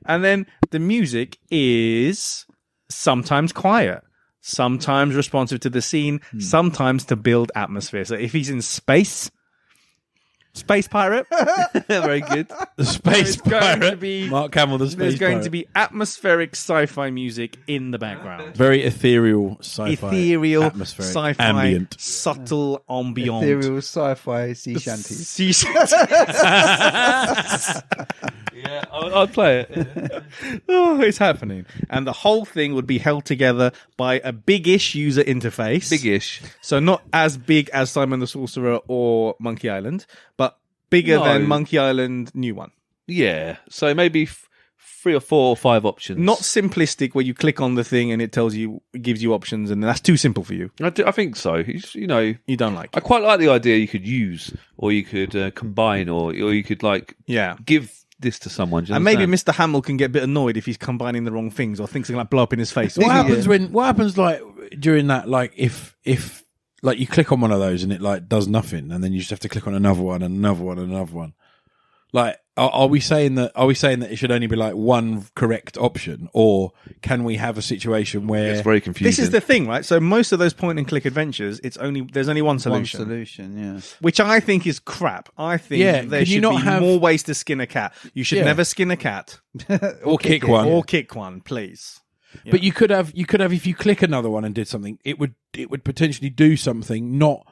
and then the music is sometimes quiet, sometimes responsive to the scene, sometimes to build atmosphere. So if he's in space pirate, Very good. The space There's going to pirate. be- Mark Hamill, the space there's going pirate. to be atmospheric sci-fi music in the background. Very ethereal sci-fi. Ethereal, atmospheric, sci-fi, ambient. subtle, ambient. Ethereal sci-fi sea shanties. Sea Yeah, I'd play it. Oh, it's happening. And the whole thing would be held together by a big-ish user interface. Big-ish. So not as big as Simon the Sorcerer or Monkey Island, but bigger No. than Monkey Island new one. Yeah. So maybe 3 or 4 or 5 options. Not simplistic where you click on the thing and it gives you options, and that's too simple for you. I think so. You don't like I it. quite like the idea you could use, or you could combine, or you could Yeah. give this to someone. Do you And maybe understand? Mr. Hamill can get a bit annoyed if he's combining the wrong things or things are going to blow up in his face. What happens what happens like during that, like if like you click on one of those and it like does nothing and then you just have to click on another one and another one and another one. Like are we saying that it should only be like one correct option, or can we have a situation where It's very confusing. This is the thing, right? So most of those point and click adventures, there's only one One solution. solution, yeah. Which I think is crap. I think Yeah, there could you should not be have- more ways to skin a cat. You should Yeah. never skin a cat or kick one? or kick one, please. But you could have if you click another one and did something, it would potentially do something not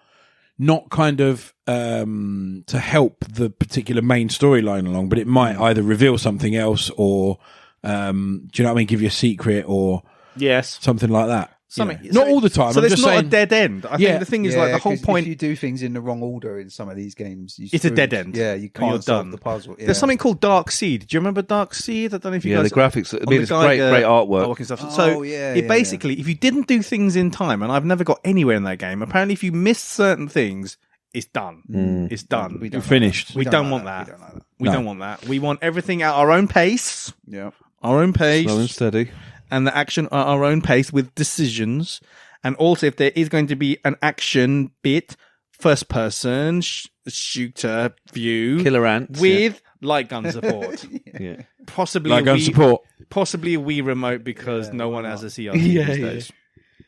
kind of to help the particular main storyline along, but it might either reveal something else or do you know what I mean, give you a secret or Yes. something like that. Something. You know? Not all the time. So I'm there's just not saying, a dead end. I Yeah. think the thing is like the whole 'cause point. If you do things in the wrong order in some of these games, It's a screwed. dead end. Yeah, you And can't you're solve done. the puzzle. Yeah. There's something called Dark Seed. Do you remember Dark Seed? I don't know if you Yeah, guys. the graphics. I on mean, the it's guy, great artwork. and stuff. Oh, So yeah, it yeah, basically, if you didn't do things in time, and I've never got anywhere in that game, apparently if you missed certain things, it's done. It's done. We You're don't finished. We don't want that. We don't like that. We No. don't want that. We want everything at our own pace. Yeah. Our own pace. Slow and steady. And the action at our own pace with decisions. And also, if there is going to be an action bit, first person shooter view, Killer ants. with light gun support, Yeah. possibly Like a gun Wii- support. possibly a Wii remote because no one has a CRT Yeah, these yeah. days.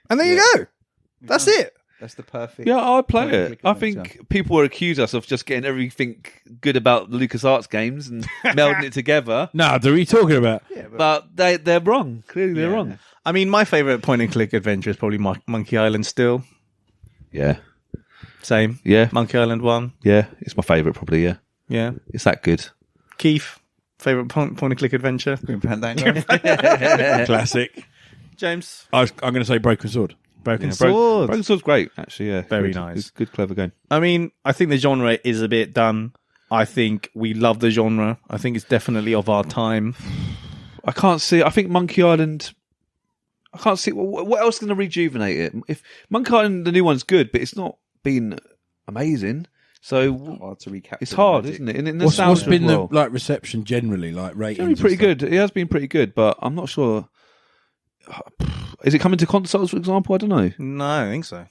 And there you go. That's it. That's the perfect. Yeah, I'd play point and it. click I adventure. think people will accuse us of just getting everything good about the LucasArts games and melding it together. No, what are you talking about? But they're wrong. Clearly, they're wrong. I mean, my favorite point and click adventure is probably Monkey Island still. Yeah. Same. Yeah. Monkey Island 1. Yeah, it's my favourite probably, yeah. Yeah. It's that good. Keith, favourite point-and-click adventure? Grim Fandango. Classic. James? I'm going to say Broken Sword. Broken Sword. Broken Sword's great, actually, yeah. Very Good. nice. It's a good, clever game. I mean, I think the genre is a bit done. I think we love the genre. I think it's definitely of our time. I can't see. I think Monkey Island. I can't see what else is going to rejuvenate it. If Monkey Island, the new one's good, but it's not been amazing. So Hard to recapture. it's hard, the magic. isn't it? And What's been the reception generally, like It's ratings? been pretty and stuff? good. It has been pretty good, but I'm not sure. Is it coming to consoles, for example? I don't know. No, I don't think so.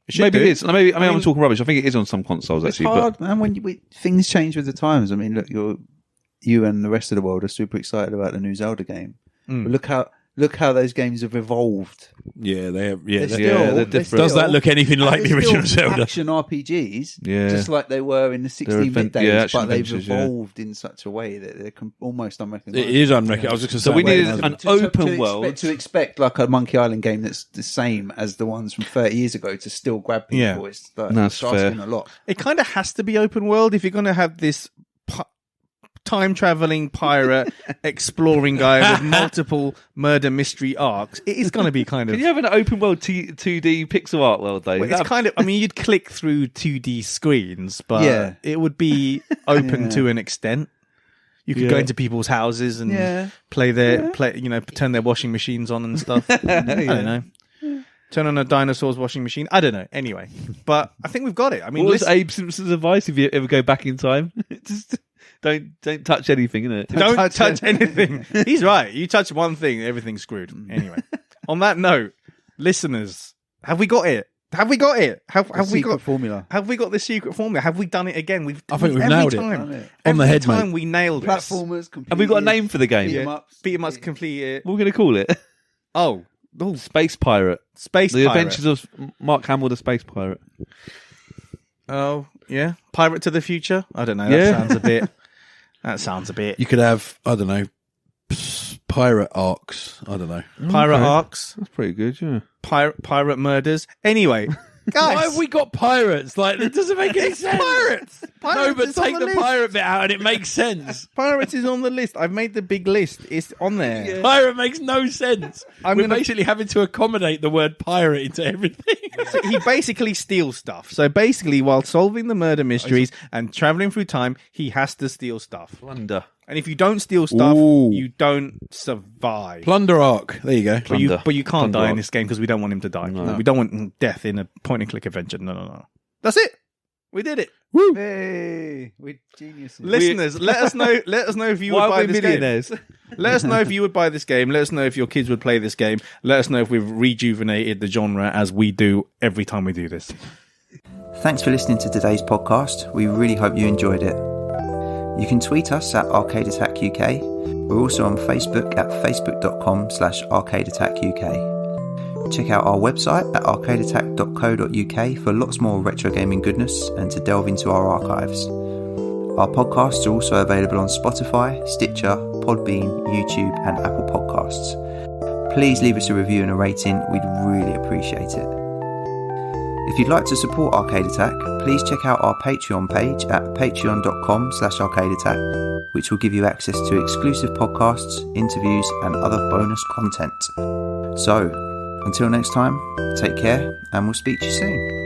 It should Maybe do. it is. Maybe I'm talking rubbish. I think it is on some consoles It's actually. hard, man. When things change with the times. I mean, look, you and the rest of the world are super excited about the new Zelda game. But look how those games have evolved. Yeah, they have. Yeah, They're they- still- they're they're different. still- Does that look anything like the they're original still Zelda? action RPGs, Yeah. just like they were in the 16-bit advent- days, yeah, action but they've adventures, yeah. evolved in such a way that they're almost unrecognizable. It is unrecognizable. I was just going to So say. we wait, need no, an open world. To expect like a Monkey Island game that's the same as the ones from 30 years ago to still grab people. Yeah. It's like, That's it's asking fair. a lot. It kind of has to be open world if you're going to have this time traveling pirate exploring guy with multiple murder mystery arcs. It is going to be kind of. Can you have an open world 2D pixel art world though? Well, it's kind of. I mean, you'd click through 2D screens, but Yeah. it would be open Yeah. to an extent. You could go into people's houses and Yeah. play, turn their washing machines on and stuff. I don't know. Turn on a dinosaur's washing machine. I don't know. Anyway, but I think we've got it. I mean, What was listen- Abe Simpson's advice if you ever go back in time? Just don't touch anything, innit? Don't touch anything. He's right. You touch one thing, everything's screwed. Anyway, on that note, listeners, have we got it? Have we got it? Have we Secret got? formula. Have we got the secret formula? Have we done it again? I think we've every nailed it. time, Done it. On the every head, time mate. we nailed this. Platformers. Have we got a name for the game? Beat 'em ups. Beat 'em ups, complete it. What are we going to call it? Oh, Space Pirate. Space The Pirate. Adventures of Mark Hamill, the Space Pirate. Oh, yeah. Pirate to the Future? I don't know. Yeah. That sounds a bit. You could have, I don't know, pirate arcs. I don't know. Pirate Okay. arcs, That's pretty good, yeah. pirate murders. Anyway, guys. Why have we got pirates? Like, it doesn't make any sense. Pirates? No, Pirates but is on take the list. pirate bit out and it makes sense. Pirates is on the list. I've made the big list. It's on there. Pirate makes no sense. I'm We're gonna- basically having to accommodate the word pirate into everything. So he basically steals stuff. So basically, while solving the murder mysteries and traveling through time, he has to steal stuff. Plunder. And if you don't steal stuff, Ooh. you don't survive. Plunder arc. There you go. But you, Plunder. but you can't Plunder die in arc. this game because we don't want him to die. No. We don't want death in a point-and-click adventure. No. That's it. We did it. Hey, we're geniuses. Listeners, let us know. Let us know if you Why would are buy we this game. millionaires? Let us know if you would buy this game. Let us know if your kids would play this game. Let us know if we've rejuvenated the genre as we do every time we do this. Thanks for listening to today's podcast. We really hope you enjoyed it. You can tweet us at Arcade Attack UK. We're also on Facebook at facebook.com/Arcade Attack UK. Check out our website at arcadeattack.co.uk for lots more retro gaming goodness and to delve into our archives. Our podcasts are also available on Spotify, Stitcher, Podbean, YouTube and Apple Podcasts. Please leave us a review and a rating, we'd really appreciate it. If you'd like to support Arcade Attack, please check out our Patreon page at patreon.com/arcadeattack, which will give you access to exclusive podcasts, interviews and other bonus content. So, until next time, take care and we'll speak to you soon.